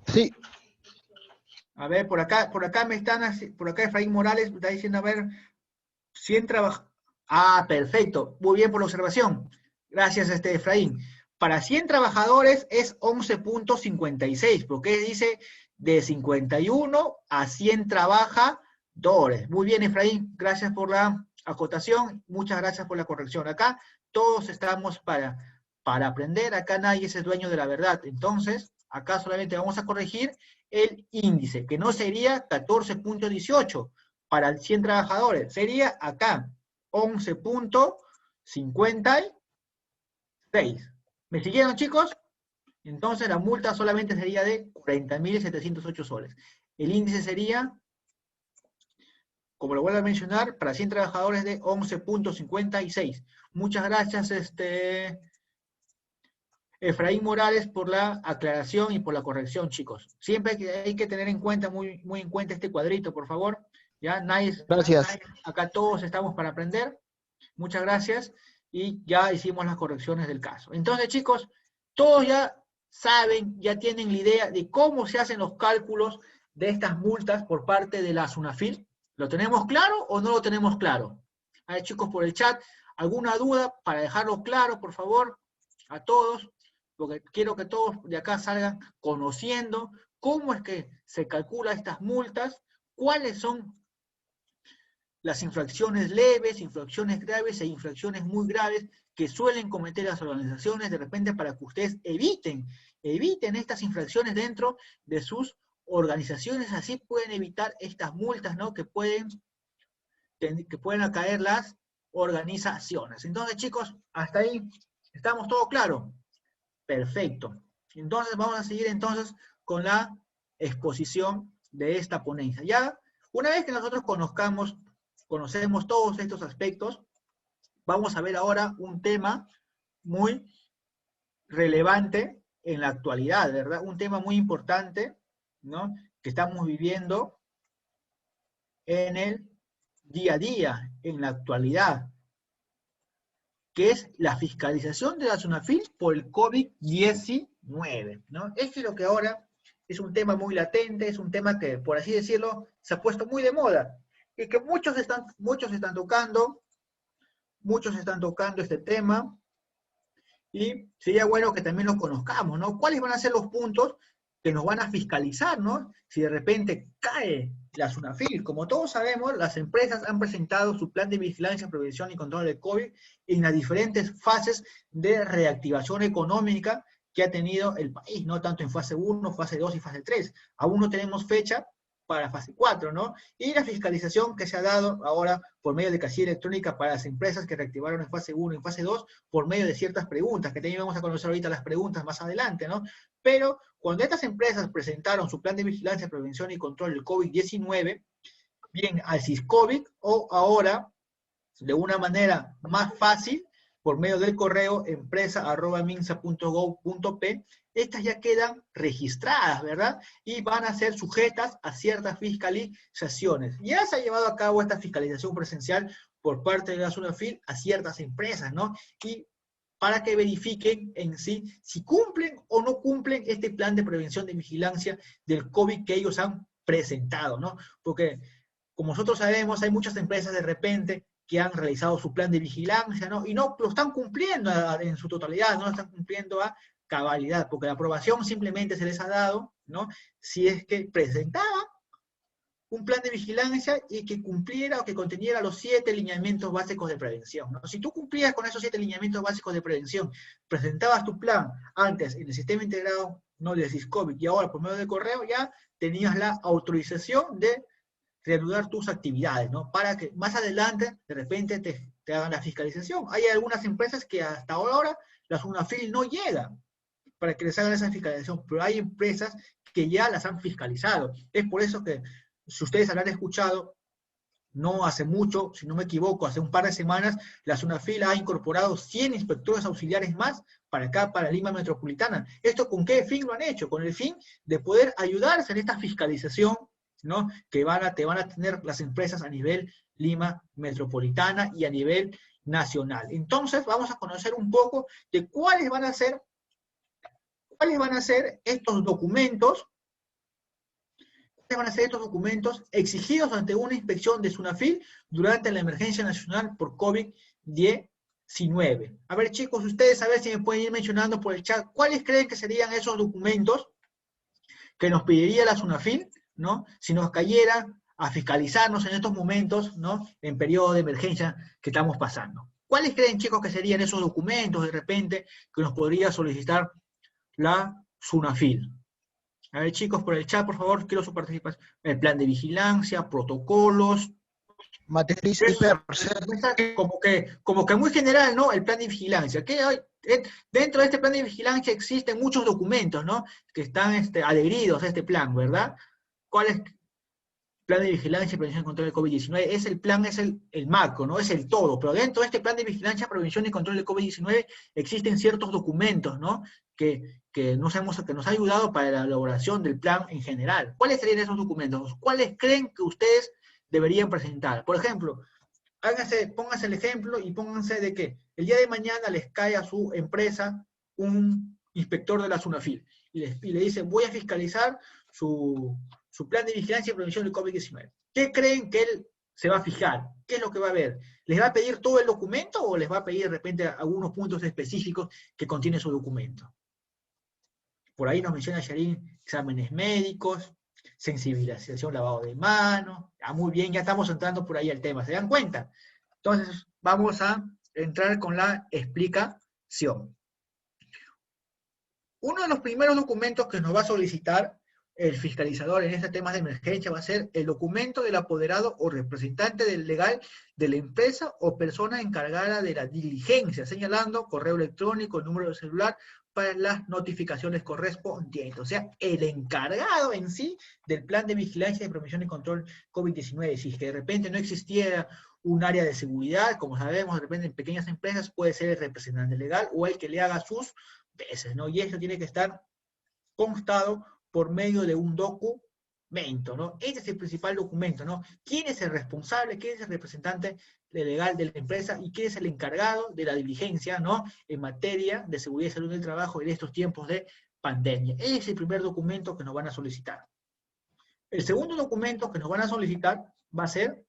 Sí, A ver, por acá por acá Efraín Morales me está diciendo, a ver, 100 trabajadores. Ah, perfecto, muy bien por la observación. Gracias, Efraín. Para 100 trabajadores es 11.56, porque dice de 51 a 100 trabajadores. Muy bien, Efraín, gracias por la acotación, muchas gracias por la corrección. Acá todos estamos para aprender, acá nadie es el dueño de la verdad. Entonces, acá solamente vamos a corregir el índice, que no sería 14.18 para 100 trabajadores, sería acá 11.56. ¿Me siguieron, chicos? Entonces la multa solamente sería de 40.708 soles. El índice sería, como lo vuelvo a mencionar, para 100 trabajadores de 11.56. Muchas gracias, Efraín Morales, por la aclaración y por la corrección, chicos. Siempre hay que tener en cuenta, muy en cuenta este cuadrito, por favor. Ya, gracias. acá todos estamos para aprender. Muchas gracias. Y ya hicimos las correcciones del caso. Entonces, chicos, todos ya saben, ya tienen la idea de cómo se hacen los cálculos de estas multas por parte de la SUNAFIL. ¿Lo tenemos claro o no lo tenemos claro? A ver, chicos, por el chat, ¿alguna duda para dejarlo claro, por favor, a todos? Porque quiero que todos de acá salgan conociendo cómo es que se calculan estas multas, cuáles son las infracciones leves, infracciones graves e infracciones muy graves que suelen cometer las organizaciones de repente para que ustedes eviten estas infracciones dentro de sus organizaciones, así pueden evitar estas multas, ¿no? que pueden acaer las organizaciones. Entonces, chicos, hasta ahí estamos todo claro. Perfecto. Entonces, vamos a seguir entonces con la exposición de esta ponencia. Ya, una vez que nosotros conocemos todos estos aspectos, vamos a ver ahora un tema muy relevante en la actualidad, ¿verdad? Un tema muy importante, ¿no? Que estamos viviendo en el día a día, en la actualidad, que es la fiscalización de la SUNAFIL por el COVID-19. 19, ¿no? Este es lo que ahora es un tema muy latente, es un tema que, por así decirlo, se ha puesto muy de moda, y que muchos están tocando este tema, y sería bueno que también lo conozcamos, ¿no? ¿Cuáles van a ser los puntos que nos van a fiscalizar, ¿no? Si de repente cae la SUNAFIL. Como todos sabemos, las empresas han presentado su plan de vigilancia, prevención y control del COVID en las diferentes fases de reactivación económica que ha tenido el país, ¿no? Tanto en fase 1, fase 2 y fase 3. Aún no tenemos fecha para fase 4, ¿no? Y la fiscalización que se ha dado ahora por medio de casilla electrónica para las empresas que reactivaron en fase 1 y en fase 2, por medio de ciertas preguntas, que también vamos a conocer ahorita las preguntas más adelante, ¿no? Pero cuando estas empresas presentaron su plan de vigilancia, prevención y control del COVID-19, bien al SISCOVID, o ahora, de una manera más fácil, por medio del correo empresa@minsa.gov.p, estas ya quedan registradas, ¿verdad? Y van a ser sujetas a ciertas fiscalizaciones. Ya se ha llevado a cabo esta fiscalización presencial por parte de la SUNAFIL a ciertas empresas, ¿no? Y para que verifiquen en sí si cumplen o no cumplen este plan de prevención de vigilancia del COVID que ellos han presentado, ¿no? Porque, como nosotros sabemos, hay muchas empresas de repente que han realizado su plan de vigilancia, ¿no? Y no lo están cumpliendo en su totalidad, no lo están cumpliendo a cabalidad, porque la aprobación simplemente se les ha dado, ¿no? Si es que presentaban un plan de vigilancia y que cumpliera o que conteniera los 7 lineamientos básicos de prevención, ¿no? Si tú cumplías con esos 7 lineamientos básicos de prevención, presentabas tu plan antes en el sistema integrado, no del SISCOVID, y ahora por medio de correo, ya tenías la autorización de reanudar tus actividades, ¿no? Para que más adelante, de repente, te hagan la fiscalización. Hay algunas empresas que hasta ahora la SUNAFIL no llega para que les hagan esa fiscalización, pero hay empresas que ya las han fiscalizado. Es por eso que, si ustedes habrán escuchado, no hace mucho, si no me equivoco, hace un par de semanas, la SUNAFIL ha incorporado 100 inspectores auxiliares más para acá, para Lima Metropolitana. ¿Esto con qué fin lo han hecho? Con el fin de poder ayudarse en esta fiscalización, ¿no? Que te van a tener las empresas a nivel Lima Metropolitana y a nivel nacional. Entonces, vamos a conocer un poco de cuáles van a ser estos documentos, exigidos ante una inspección de SUNAFIL durante la emergencia nacional por COVID-19. A ver, chicos, ustedes a ver si me pueden ir mencionando por el chat, ¿cuáles creen que serían esos documentos que nos pediría la SUNAFIL, ¿no? Si nos cayera a fiscalizarnos en estos momentos, ¿no? En periodo de emergencia que estamos pasando. ¿Cuáles creen, chicos, que serían esos documentos de repente que nos podría solicitar la SUNAFIL? A ver, chicos, por el chat, por favor, quiero su participación. El plan de vigilancia, protocolos. Matriz hiper. Como que muy general, ¿no? El plan de vigilancia. ¿Qué hay? Dentro de este plan de vigilancia existen muchos documentos, ¿no? Que están adheridos a este plan, ¿verdad? ¿Cuál es el plan de vigilancia y prevención y control del COVID-19? El plan es el macro, ¿no? Es el todo, pero dentro de este plan de vigilancia, prevención y control del COVID-19 existen ciertos documentos, ¿no? Que nos ha ayudado para la elaboración del plan en general. ¿Cuáles serían esos documentos? ¿Cuáles creen que ustedes deberían presentar? Por ejemplo, pónganse el ejemplo y pónganse de que el día de mañana les cae a su empresa un inspector de la SUNAFIL y le dice, voy a fiscalizar su plan de vigilancia y prevención del COVID-19. ¿Qué creen que él se va a fijar? ¿Qué es lo que va a ver? ¿Les va a pedir todo el documento o les va a pedir de repente algunos puntos específicos que contiene su documento? Por ahí nos menciona Sharin, exámenes médicos, sensibilización, lavado de manos. Muy bien, ya estamos entrando por ahí al tema, ¿se dan cuenta? Entonces, vamos a entrar con la explicación. Uno de los primeros documentos que nos va a solicitar el fiscalizador en este tema de emergencia va a ser el documento del apoderado o representante del legal de la empresa o persona encargada de la diligencia, señalando correo electrónico, número de celular, para las notificaciones correspondientes. O sea, el encargado en sí del plan de vigilancia, de prevención y control COVID-19. Si es que de repente no existiera un área de seguridad, como sabemos, de repente en pequeñas empresas puede ser el representante legal o el que le haga sus veces, ¿no? Y eso tiene que estar constado por medio de un documento, ¿no? Este es el principal documento, ¿no? ¿Quién es el responsable? ¿Quién es el representante legal de la empresa? ¿Y quién es el encargado de la diligencia, ¿no? En materia de seguridad y salud del trabajo en estos tiempos de pandemia. Ese es el primer documento que nos van a solicitar. El segundo documento que nos van a solicitar va a ser,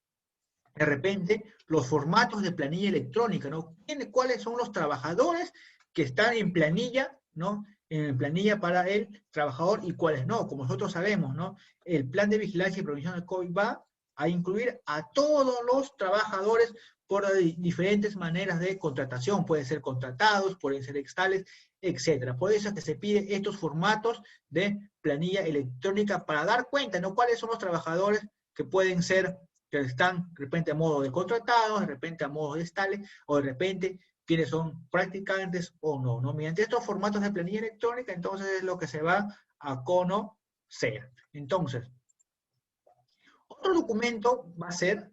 de repente, los formatos de planilla electrónica, ¿no? ¿Cuáles son los trabajadores que están en planilla, ¿no? En planilla para el trabajador y cuáles no? Como nosotros sabemos, ¿no? El plan de vigilancia y prevención del COVID va a incluir a todos los trabajadores por diferentes maneras de contratación. Pueden ser contratados, pueden ser extales, etc. Por eso es que se piden estos formatos de planilla electrónica para dar cuenta, ¿no? Cuáles son los trabajadores que pueden ser, que están de repente a modo de contratados, de repente a modo de extales, o de repente quienes son practicantes o no, ¿no? Mediante estos formatos de planilla electrónica, entonces es lo que se va a conocer. Entonces, otro documento va a ser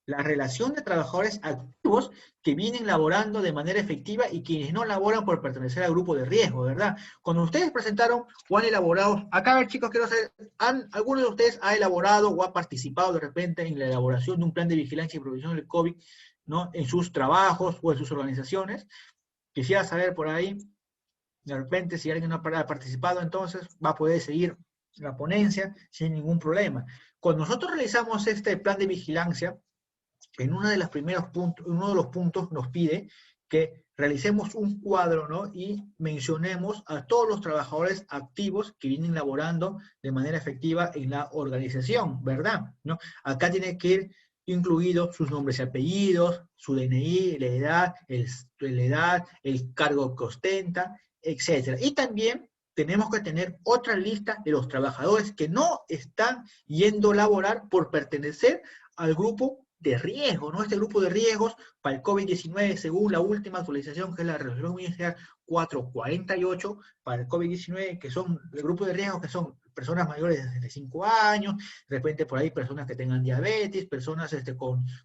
la relación de trabajadores activos que vienen laborando de manera efectiva y quienes no laboran por pertenecer al grupo de riesgo, ¿verdad? Cuando ustedes presentaron o han elaborado, acá a ver chicos, quiero saber, ¿alguno de ustedes ha elaborado o ha participado de repente en la elaboración de un plan de vigilancia y prevención del COVID, ¿no? En sus trabajos o en sus organizaciones? Quisiera saber por ahí, de repente, si alguien no ha participado, entonces va a poder seguir la ponencia sin ningún problema. Cuando nosotros realizamos este plan de vigilancia, en uno de los puntos nos pide que realicemos un cuadro, ¿no? Y mencionemos a todos los trabajadores activos que vienen laborando de manera efectiva en la organización, ¿verdad? ¿No? Acá tiene que ir incluidos sus nombres y apellidos, su DNI, la edad, el cargo que ostenta, etc. Y también tenemos que tener otra lista de los trabajadores que no están yendo a laborar por pertenecer al grupo de riesgo, ¿no? Este grupo de riesgos para el COVID-19, según la última actualización, que es la resolución ministerial 448, para el COVID-19, que son el grupo de riesgo, que son personas mayores de 65 años, de repente por ahí personas que tengan diabetes, personas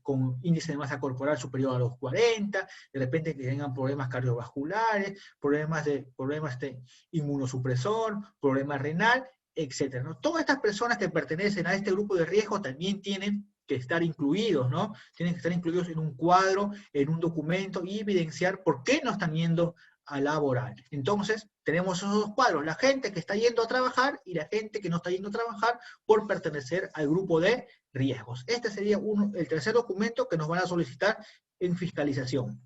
con índice de masa corporal superior a los 40, de repente que tengan problemas cardiovasculares, problemas de inmunosupresor, problemas renal, etcétera, ¿no? Todas estas personas que pertenecen a este grupo de riesgo también tienen que estar incluidos, ¿no? Tienen que estar incluidos en un cuadro, en un documento y evidenciar por qué no están yendo a laborar. Entonces, tenemos esos dos cuadros, la gente que está yendo a trabajar y la gente que no está yendo a trabajar por pertenecer al grupo de riesgos. Este sería el tercer documento que nos van a solicitar en fiscalización.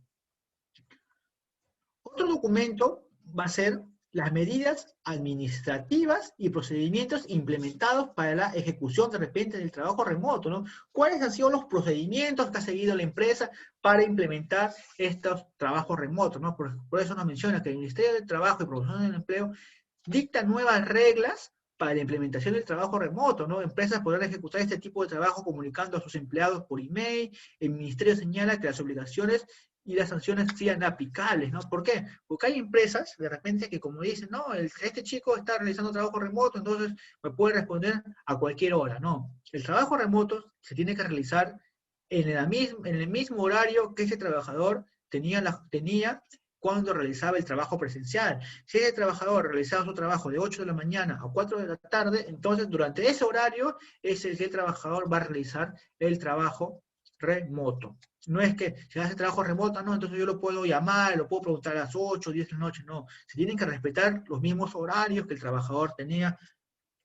Otro documento va a ser las medidas administrativas y procedimientos implementados para la ejecución de repente del trabajo remoto, ¿no? ¿Cuáles han sido los procedimientos que ha seguido la empresa para implementar estos trabajos remotos, ¿no? Por eso nos menciona que el Ministerio del Trabajo y Promoción del Empleo dicta nuevas reglas para la implementación del trabajo remoto, ¿no? Empresas podrán ejecutar este tipo de trabajo comunicando a sus empleados por email. El Ministerio señala que las obligaciones y las sanciones sean aplicables, ¿no? ¿Por qué? Porque hay empresas, de repente, que como dicen, no, este chico está realizando trabajo remoto, entonces me puede responder a cualquier hora, ¿no? El trabajo remoto se tiene que realizar en el mismo horario que ese trabajador tenía cuando realizaba el trabajo presencial. Si ese trabajador realizaba su trabajo de 8 de la mañana a 4 de la tarde, entonces durante ese horario es el que el trabajador va a realizar el trabajo remoto. No es que si hace trabajo remoto, no, entonces yo lo puedo llamar, lo puedo preguntar a las 8, 10 de la noche, no. Se tienen que respetar los mismos horarios que el trabajador tenía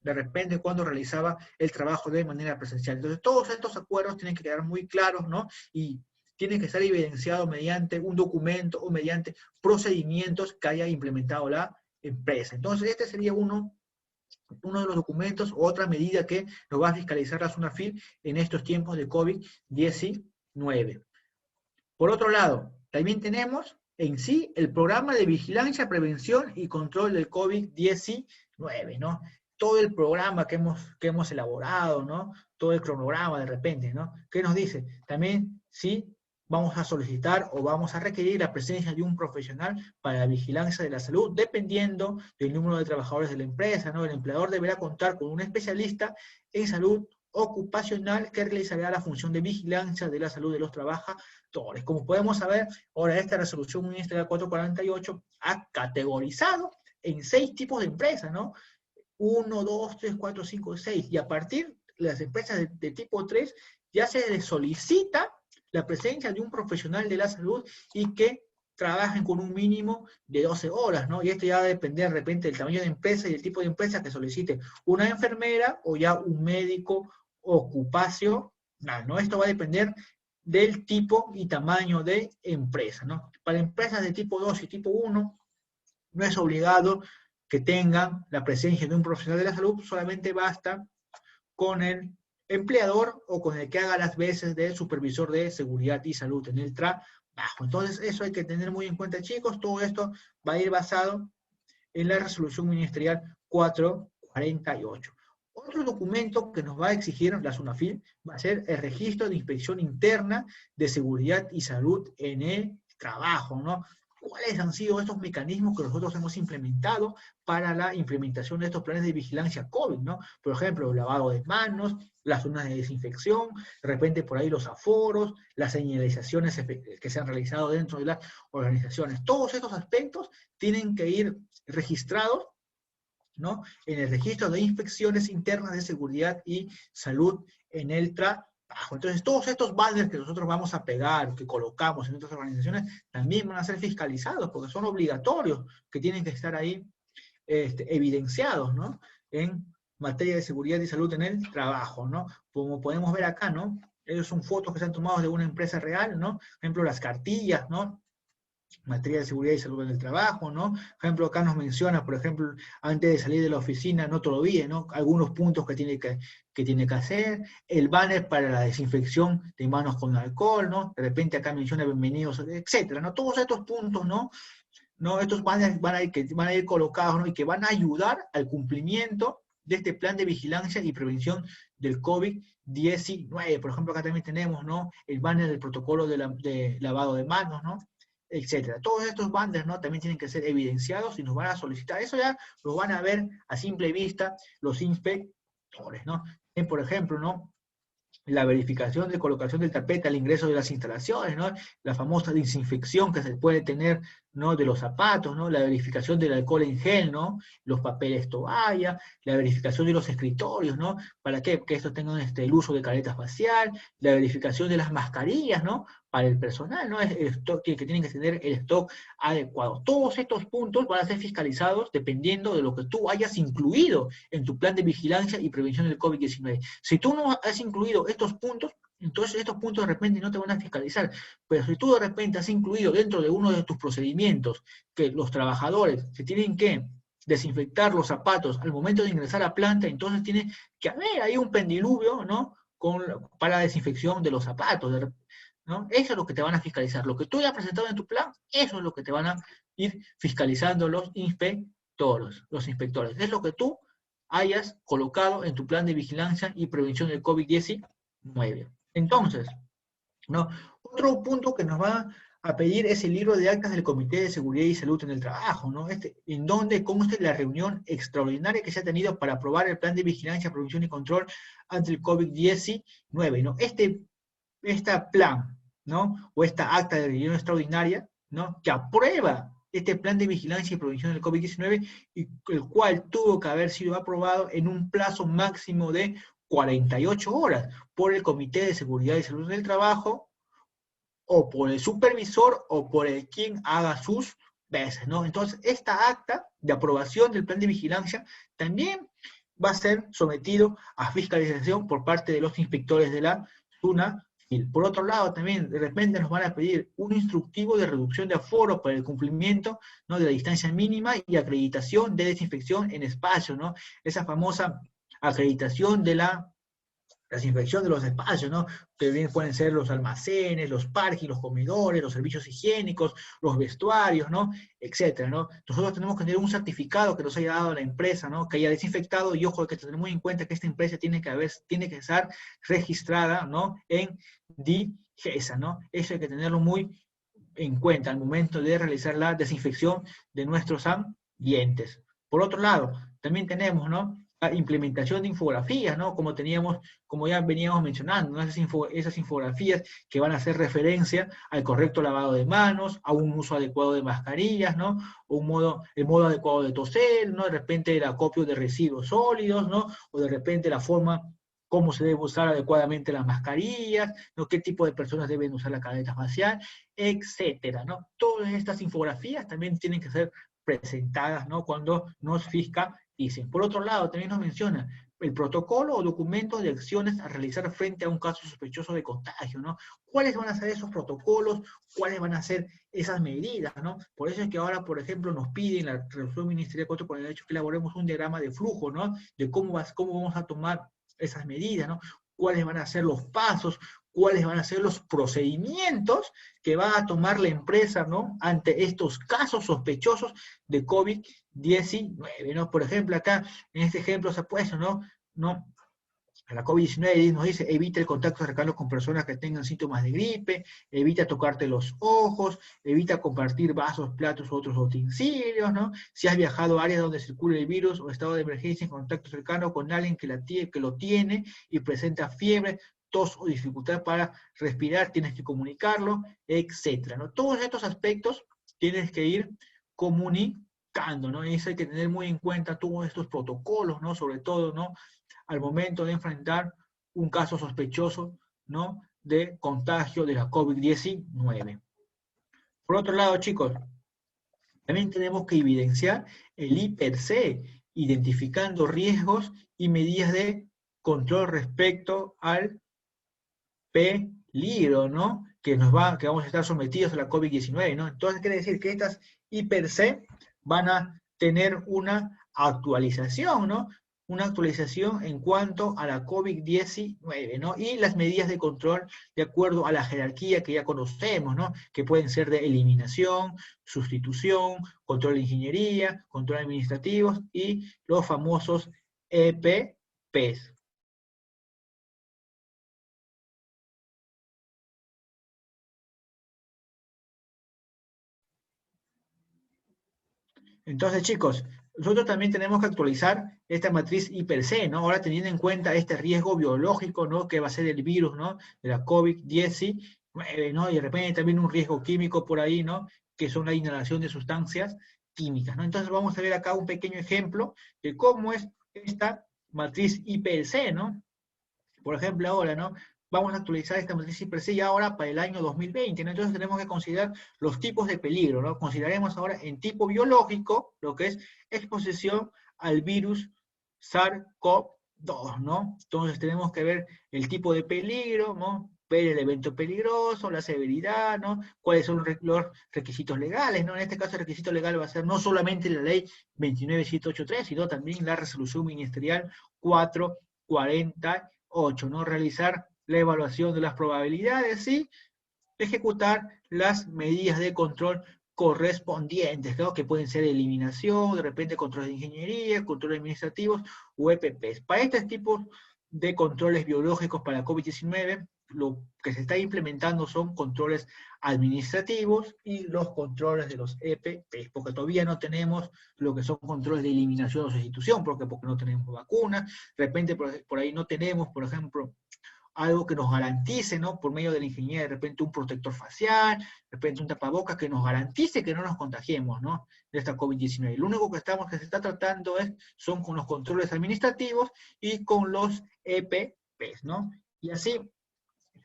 de repente cuando realizaba el trabajo de manera presencial. Entonces todos estos acuerdos tienen que quedar muy claros, ¿no? Y tienen que estar evidenciados mediante un documento o mediante procedimientos que haya implementado la empresa. Entonces este sería uno de los documentos o otra medida que nos va a fiscalizar la SUNAFIL en estos tiempos de COVID-19. Por otro lado, también tenemos en sí el programa de vigilancia, prevención y control del COVID-19, ¿no? Todo el programa que hemos elaborado, ¿no? Todo el cronograma de repente, ¿no? ¿Qué nos dice? También sí vamos a solicitar o vamos a requerir la presencia de un profesional para la vigilancia de la salud, dependiendo del número de trabajadores de la empresa, ¿no? El empleador deberá contar con un especialista en salud ocupacional que realizará la función de vigilancia de la salud de los trabajadores. Como podemos saber, ahora esta resolución ministerial 448 ha categorizado en 6 tipos de empresas, ¿no? 1, 2, 3, 4, 5, 6, y a partir de las empresas de tipo 3 ya se les solicita la presencia de un profesional de la salud y que trabajen con un mínimo de 12 horas, ¿no? Y esto ya va a depender de repente del tamaño de empresa y el tipo de empresa que solicite una enfermera o ya un médico ocupacional, ¿no? Esto va a depender del tipo y tamaño de empresa, ¿no? Para empresas de tipo 2 y tipo 1, no es obligado que tengan la presencia de un profesional de la salud, solamente basta con el empleador o con el que haga las veces de supervisor de seguridad y salud en el trabajo. Entonces, eso hay que tener muy en cuenta, chicos. Todo esto va a ir basado en la resolución ministerial 448. Otro documento que nos va a exigir la SUNAFIL va a ser el registro de inspección interna de seguridad y salud en el trabajo, ¿no? ¿Cuáles han sido estos mecanismos que nosotros hemos implementado para la implementación de estos planes de vigilancia COVID, ¿no? Por ejemplo, el lavado de manos, las zonas de desinfección, de repente por ahí los aforos, las señalizaciones que se han realizado dentro de las organizaciones. Todos estos aspectos tienen que ir registrados, ¿no? En el registro de inspecciones internas de seguridad y salud en el trabajo. Entonces, todos estos banners que nosotros vamos a pegar, que colocamos en otras organizaciones, también van a ser fiscalizados, porque son obligatorios, que tienen que estar ahí evidenciados, ¿no? En materia de seguridad y salud en el trabajo, ¿no? Como podemos ver acá, ¿no? Ellos son fotos que se han tomado de una empresa real, ¿no? Por ejemplo, las cartillas, ¿no? Materia de seguridad y salud en el trabajo, ¿no? Por ejemplo, acá nos menciona, por ejemplo, antes de salir de la oficina, no te lo olvides, ¿no? Algunos puntos que tiene que hacer, el banner para la desinfección de manos con alcohol, ¿no? De repente acá menciona bienvenidos, etcétera, ¿no? Todos estos puntos, ¿no? Estos banners van a ir colocados, ¿no? Y que van a ayudar al cumplimiento de este plan de vigilancia y prevención del COVID-19. Por ejemplo, acá también tenemos, ¿no? El banner del protocolo de lavado de manos, ¿no? Etcétera. Todos estos banners, ¿no? También tienen que ser evidenciados y nos van a solicitar. Eso ya lo van a ver a simple vista los inspectores, ¿no? Por ejemplo, ¿no? La verificación de colocación del tapete al ingreso de las instalaciones, ¿no? La famosa desinfección que se puede tener, ¿no? De los zapatos, ¿no? La verificación del alcohol en gel, ¿no? Los papeles toalla, la verificación de los escritorios, ¿no? ¿Para qué? Que estos tengan el uso de careta facial, la verificación de las mascarillas, ¿no? Para el personal, ¿no? El stock, que tienen que tener el stock adecuado. Todos estos puntos van a ser fiscalizados dependiendo de lo que tú hayas incluido en tu plan de vigilancia y prevención del COVID-19. Si tú no has incluido estos puntos, entonces estos puntos de repente no te van a fiscalizar. Pero si tú de repente has incluido dentro de uno de tus procedimientos que los trabajadores se tienen que desinfectar los zapatos al momento de ingresar a planta, entonces tiene que haber ahí un pendiluvio, ¿no? Para la desinfección de los zapatos, ¿no? Eso es lo que te van a fiscalizar. Lo que tú hayas presentado en tu plan, eso es lo que te van a ir fiscalizando los inspectores. Es lo que tú hayas colocado en tu plan de vigilancia y prevención del COVID-19. Entonces, ¿no? Otro punto que nos va a pedir es el libro de actas del Comité de Seguridad y Salud en el Trabajo, ¿no? En donde conste la reunión extraordinaria que se ha tenido para aprobar el plan de vigilancia, prevención y control ante el COVID-19, ¿no? Esta plan, ¿no? O esta acta de reunión extraordinaria, ¿no? Que aprueba este plan de vigilancia y prevención del COVID-19, y el cual tuvo que haber sido aprobado en un plazo máximo de 48 horas por el Comité de Seguridad y Salud del Trabajo, o por el supervisor, o por el quien haga sus veces, ¿no? Entonces, esta acta de aprobación del plan de vigilancia también va a ser sometido a fiscalización por parte de los inspectores de la SUNAFIL. Por otro lado, también de repente nos van a pedir un instructivo de reducción de aforo para el cumplimiento, ¿no? De la distancia mínima y acreditación de desinfección en espacio, ¿no? Esa famosa acreditación de la desinfección de los espacios, ¿no? Que bien pueden ser los almacenes, los parques, los comedores, los servicios higiénicos, los vestuarios, ¿no? Etcétera, ¿no? Nosotros tenemos que tener un certificado que nos haya dado la empresa, ¿no? Que haya desinfectado, y ojo, que tener muy en cuenta que esta empresa tiene que estar registrada, ¿no? En DIGESA, ¿no? Eso hay que tenerlo muy en cuenta al momento de realizar la desinfección de nuestros ambientes. Por otro lado, también tenemos, ¿no? La implementación de infografías, ¿no? Como ya veníamos mencionando, ¿no? Esas infografías que van a hacer referencia al correcto lavado de manos, a un uso adecuado de mascarillas, ¿no? El modo adecuado de toser, ¿no? De repente el acopio de residuos sólidos, ¿no? O de repente la forma cómo se debe usar adecuadamente las mascarillas, ¿no? Qué tipo de personas deben usar la careta facial, etcétera, ¿no? Todas estas infografías también tienen que ser presentadas, ¿no? Cuando nos fiscalicen. Por otro lado, también nos menciona el protocolo o documento de acciones a realizar frente a un caso sospechoso de contagio, ¿no? ¿Cuáles van a ser esos protocolos? ¿Cuáles van a ser esas medidas, ¿no? Por eso es que ahora, por ejemplo, nos piden la resolución ministerial 448 que elaboremos un diagrama de flujo, ¿no? De cómo vamos a tomar esas medidas, ¿no? Cuáles van a ser los pasos, cuáles van a ser los procedimientos que va a tomar la empresa, ¿no? Ante estos casos sospechosos de COVID-19, ¿no? Por ejemplo, acá, en este ejemplo se ha puesto, ¿no? La COVID-19 nos dice, evita el contacto cercano con personas que tengan síntomas de gripe, evita tocarte los ojos, evita compartir vasos, platos u otros utensilios, ¿no? Si has viajado a áreas donde circula el virus o estado de emergencia en contacto cercano con alguien que lo tiene y presenta fiebre, tos o dificultad para respirar, tienes que comunicarlo, etcétera, ¿no? Todos estos aspectos tienes que ir comunicando, ¿no? Y eso hay que tener muy en cuenta todos estos protocolos, ¿no? Sobre todo, ¿no? Al momento de enfrentar un caso sospechoso, ¿no? De contagio de la COVID-19. Por otro lado, chicos, también tenemos que evidenciar el I+C, identificando riesgos y medidas de control respecto al peligro, ¿no? Que vamos a estar sometidos a la COVID-19, ¿no? Entonces quiere decir que estas I+C van a tener una actualización, ¿no? Una actualización en cuanto a la COVID-19, ¿no? Y las medidas de control de acuerdo a la jerarquía que ya conocemos, ¿no? Que pueden ser de eliminación, sustitución, control de ingeniería, control administrativos y los famosos EPPs. Entonces, chicos, nosotros también tenemos que actualizar esta matriz I+C, ¿no? Ahora teniendo en cuenta este riesgo biológico, ¿no? Que va a ser el virus, ¿no? De la COVID-19, ¿no? Y de repente también un riesgo químico por ahí, ¿no? Que son la inhalación de sustancias químicas, ¿no? Entonces vamos a ver acá un pequeño ejemplo de cómo es esta matriz I+C, ¿no? Por ejemplo, ahora, ¿no? Vamos a actualizar esta matriz I+C ya ahora para el año 2020, ¿no? Entonces tenemos que considerar los tipos de peligro, ¿no? Consideraremos ahora en tipo biológico lo que es exposición al virus SARS-CoV-2, ¿no? Entonces tenemos que ver el tipo de peligro, ¿no? Ver el evento peligroso, la severidad, ¿no? Cuáles son los requisitos legales, ¿no? En este caso el requisito legal va a ser no solamente la ley 29783, sino también la resolución ministerial 448, ¿no? Realizar la evaluación de las probabilidades y ejecutar las medidas de control correspondientes, ¿no? Que pueden ser eliminación, de repente controles de ingeniería, controles administrativos o EPPs. Para estos tipos de controles biológicos para la COVID-19, lo que se está implementando son controles administrativos y los controles de los EPPs, porque todavía no tenemos lo que son controles de eliminación o sustitución, porque no tenemos vacunas, de repente por ahí no tenemos, por ejemplo, algo que nos garantice, ¿no? Por medio de la ingeniería, de repente un protector facial, de repente un tapabocas que nos garantice que no nos contagiemos, ¿no? De esta COVID-19. Lo único que se está tratando son con los controles administrativos y con los EPPs, ¿no? Y así,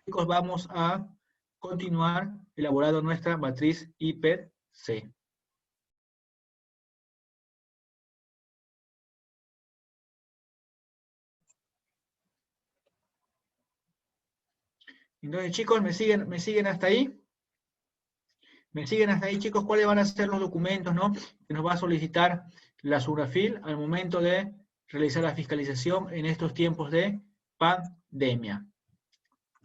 chicos, vamos a continuar elaborando nuestra matriz I+C. Entonces, chicos, ¿me siguen hasta ahí? ¿Me siguen hasta ahí, chicos? ¿Cuáles van a ser los documentos, ¿no? Que nos va a solicitar la SUNAFIL al momento de realizar la fiscalización en estos tiempos de pandemia?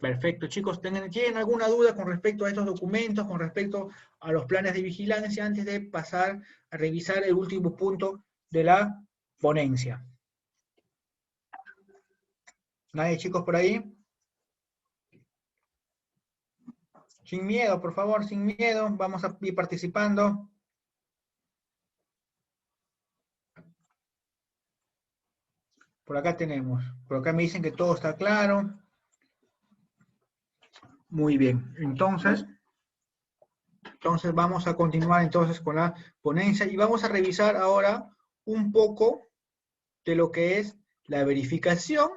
Perfecto, chicos. ¿Tienen alguna duda con respecto a estos documentos, con respecto a los planes de vigilancia, antes de pasar a revisar el último punto de la ponencia? ¿Nadie, chicos, por ahí? Sin miedo, por favor, sin miedo. Vamos a ir participando. Por acá tenemos. Por acá me dicen que todo está claro. Muy bien. Entonces vamos a continuar entonces con la ponencia y vamos a revisar ahora un poco de lo que es la verificación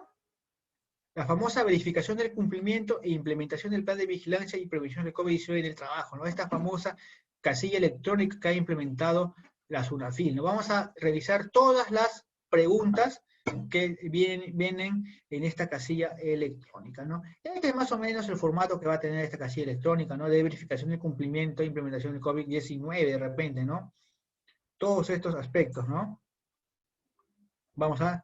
La famosa verificación del cumplimiento e implementación del plan de vigilancia y prevención del COVID-19 en el trabajo, ¿no? Esta famosa casilla electrónica que ha implementado la SUNAFIL, ¿no? Vamos a revisar todas las preguntas que vienen en esta casilla electrónica, ¿no? Este es más o menos el formato que va a tener esta casilla electrónica, ¿no? De verificación del cumplimiento e implementación del COVID-19 de repente, ¿no? Todos estos aspectos, ¿no? Vamos a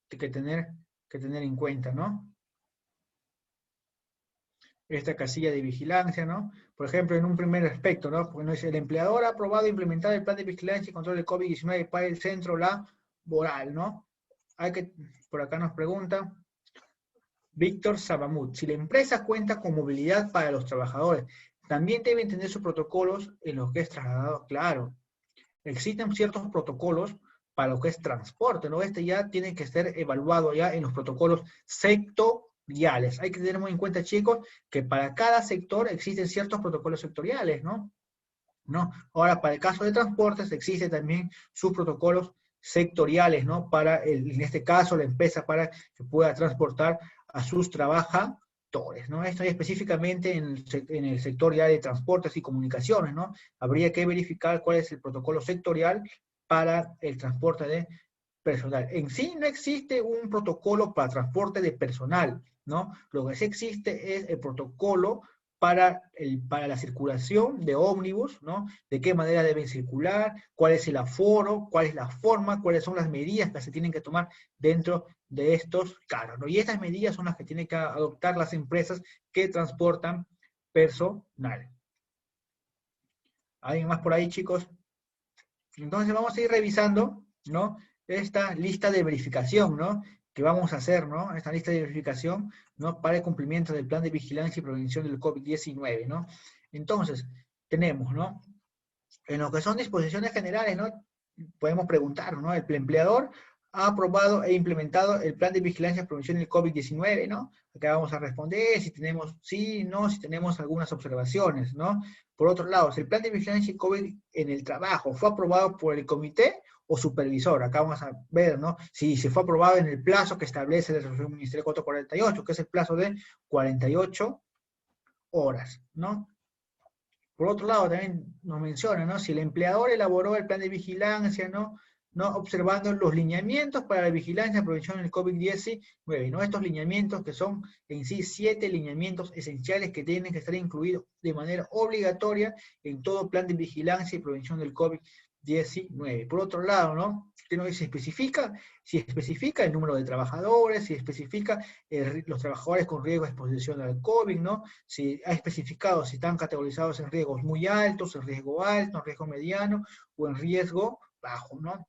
tener en cuenta, ¿no? Esta casilla de vigilancia, ¿no? Por ejemplo, en un primer aspecto, ¿no? Porque no dice, el empleador ha aprobado e implementar el plan de vigilancia y control del COVID-19 para el centro laboral, ¿no? Por acá nos pregunta Víctor Sabamut, si la empresa cuenta con movilidad para los trabajadores, también deben tener sus protocolos en los que es trasladado, claro. Existen ciertos protocolos para lo que es transporte, ¿no? Este ya tiene que ser evaluado ya en los protocolos sectoriales. Hay que tener muy en cuenta, chicos, que para cada sector existen ciertos protocolos sectoriales, ¿no? Ahora, para el caso de transportes, existen también sus protocolos sectoriales, ¿no? Para, en este caso, la empresa para que pueda transportar a sus trabajadores, ¿no? Esto específicamente en el sector ya de transportes y comunicaciones, ¿no? Habría que verificar cuál es el protocolo sectorial para el transporte de personal. En sí no existe un protocolo para transporte de personal, ¿no? Lo que sí existe es el protocolo para la circulación de ómnibus, ¿no? De qué manera deben circular, cuál es el aforo, cuál es la forma, cuáles son las medidas que se tienen que tomar dentro de estos carros, ¿no? Y estas medidas son las que tienen que adoptar las empresas que transportan personal. ¿Alguien más por ahí, chicos? Entonces vamos a ir revisando, ¿no? Esta lista de verificación, ¿no? Que vamos a hacer, ¿no? Esta lista de verificación, ¿no? Para el cumplimiento del plan de vigilancia y prevención del COVID-19, ¿no? Entonces, tenemos, ¿no? En lo que son disposiciones generales, ¿no? Podemos preguntar, ¿no? El empleador ha aprobado e implementado el plan de vigilancia y prevención del COVID-19, ¿no? Acá vamos a responder si tenemos sí, no, si tenemos algunas observaciones, ¿no? Por otro lado, si el plan de vigilancia y COVID en el trabajo fue aprobado por el comité o supervisor, acá vamos a ver, ¿no? Si se fue aprobado en el plazo que establece la resolución ministerial 448, que es el plazo de 48 horas, ¿no? Por otro lado, también nos menciona, ¿no? Si el empleador elaboró el plan de vigilancia, ¿no? Observando los lineamientos para la vigilancia y prevención del COVID-19, ¿no? Estos lineamientos que son en sí 7 lineamientos esenciales que tienen que estar incluidos de manera obligatoria en todo plan de vigilancia y prevención del COVID-19. Por otro lado, ¿no? Se especifica, si especifica el número de trabajadores, si especifica los trabajadores con riesgo de exposición al COVID, ¿no? Si ha especificado si están categorizados en riesgos muy altos, en riesgo alto, en riesgo mediano o en riesgo bajo, ¿no?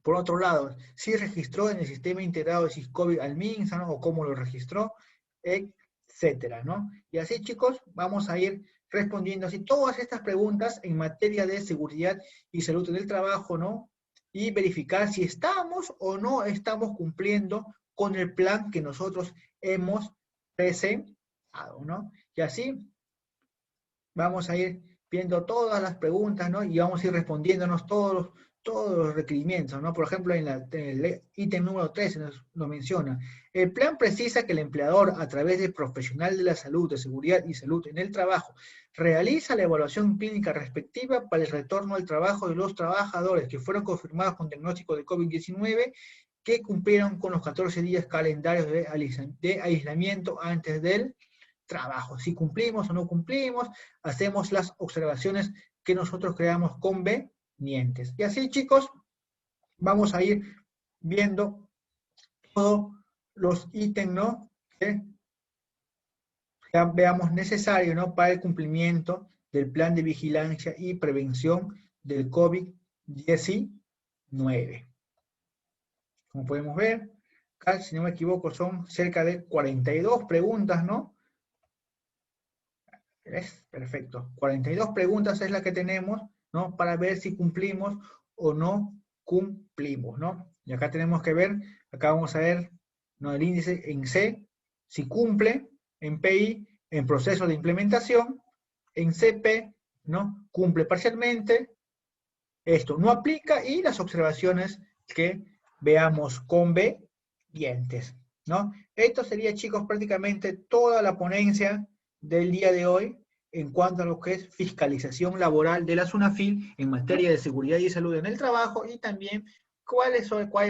Por otro lado, si registró en el sistema integrado de SISCOVID al MINSA, ¿no? O cómo lo registró, etcétera, ¿no? Y así, chicos, vamos a ir respondiendo así todas estas preguntas en materia de seguridad y salud en el trabajo, ¿no? Y verificar si estamos o no estamos cumpliendo con el plan que nosotros hemos presentado, ¿no? Y así vamos a ir viendo todas las preguntas, ¿no? Y vamos a ir respondiéndonos todos los requerimientos, ¿no? Por ejemplo, en el ítem número 13 nos menciona, el plan precisa que el empleador, a través del profesional de la salud, de seguridad y salud en el trabajo, realiza la evaluación clínica respectiva para el retorno al trabajo de los trabajadores que fueron confirmados con diagnóstico de COVID-19, que cumplieron con los 14 días calendarios de aislamiento antes del trabajo. Si cumplimos o no cumplimos, hacemos las observaciones que nosotros creamos convenientes. Y así, chicos, vamos a ir viendo todos los ítems, ¿no? Que veamos necesarios, ¿no? Para el cumplimiento del plan de vigilancia y prevención del COVID-19. Como podemos ver, acá, si no me equivoco, son cerca de 42 preguntas, ¿no? ¿Ves? Perfecto. 42 preguntas es la que tenemos, ¿no? Para ver si cumplimos o no cumplimos, ¿no? Y acá tenemos que ver, acá vamos a ver, ¿no? El índice en C, si cumple, en PI, en proceso de implementación, en CP, ¿no? Cumple parcialmente, esto no aplica, y las observaciones que veamos convenientes. ¿no? Esto sería, chicos, prácticamente toda la ponencia del día de hoy en cuanto a lo que es fiscalización laboral de la SUNAFIL en materia de seguridad y salud en el trabajo, y también cuál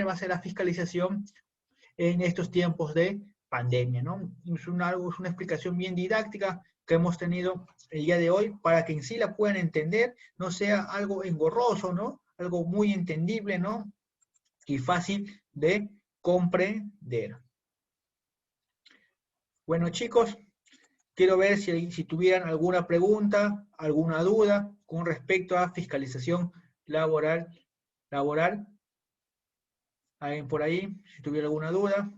va a ser la fiscalización en estos tiempos de pandemia, ¿no? Es una explicación bien didáctica que hemos tenido el día de hoy para que en sí la puedan entender, no sea algo engorroso, ¿no? Algo muy entendible, ¿no? Y fácil de comprender. Bueno, chicos, quiero ver si tuvieran alguna pregunta, alguna duda con respecto a fiscalización laboral. ¿Alguien por ahí? Si tuviera alguna duda.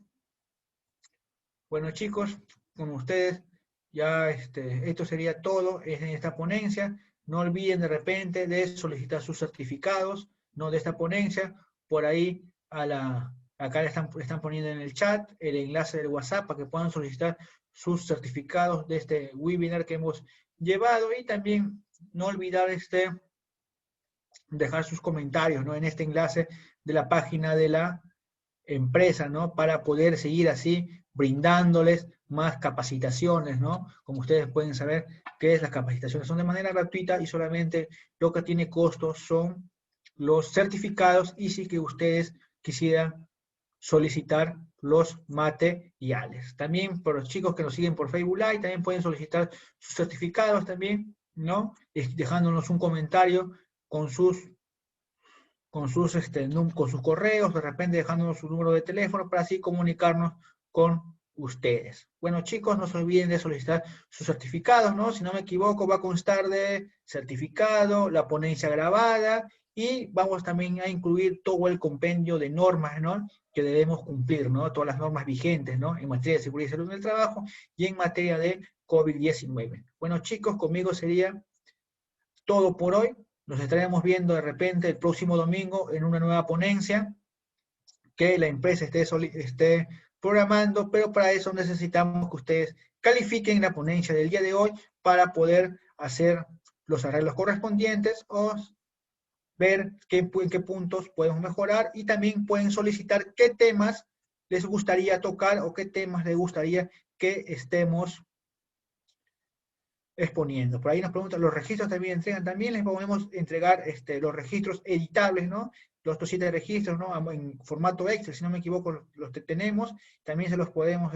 Bueno, chicos, con ustedes ya esto sería todo en esta ponencia. No olviden de repente de solicitar sus certificados, ¿no? De esta ponencia. Por ahí acá le están poniendo en el chat el enlace del WhatsApp para que puedan solicitar sus certificados de este webinar que hemos llevado, y también no olvidar dejar sus comentarios, ¿no? En este enlace de la página de la empresa, ¿no? Para poder seguir así brindándoles más capacitaciones, ¿no? Como ustedes pueden saber, ¿qué es las capacitaciones? Son de manera gratuita y solamente lo que tiene costos son los certificados, y si que ustedes quisieran solicitar los materiales. También por los chicos que nos siguen por Facebook Live, también pueden solicitar sus certificados también, ¿no? Dejándonos un comentario con sus correos, de repente dejándonos su número de teléfono para así comunicarnos con ustedes. Bueno, chicos, no se olviden de solicitar sus certificados, ¿no? Si no me equivoco, va a constar de certificado, la ponencia grabada, y vamos también a incluir todo el compendio de normas, ¿no? Que debemos cumplir, ¿no? Todas las normas vigentes, ¿no? En materia de seguridad y salud en el trabajo y en materia de COVID-19. Bueno, chicos, conmigo sería todo por hoy. Nos estaremos viendo de repente el próximo domingo en una nueva ponencia que la empresa esté programando, pero para eso necesitamos que ustedes califiquen la ponencia del día de hoy para poder hacer los arreglos correspondientes o ver en qué puntos podemos mejorar, y también pueden solicitar qué temas les gustaría tocar o qué temas les gustaría que estemos exponiendo. Por ahí nos preguntan, ¿los registros también entregan? También les podemos entregar los registros editables, ¿no? Los 7 registros, ¿no? En formato Excel, si no me equivoco, los que tenemos, también se los podemos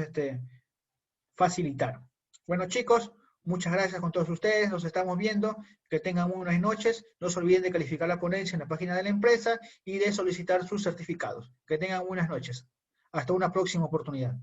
facilitar. Bueno, chicos, muchas gracias con todos ustedes, nos estamos viendo, que tengan buenas noches, no se olviden de calificar la ponencia en la página de la empresa y de solicitar sus certificados. Que tengan buenas noches. Hasta una próxima oportunidad.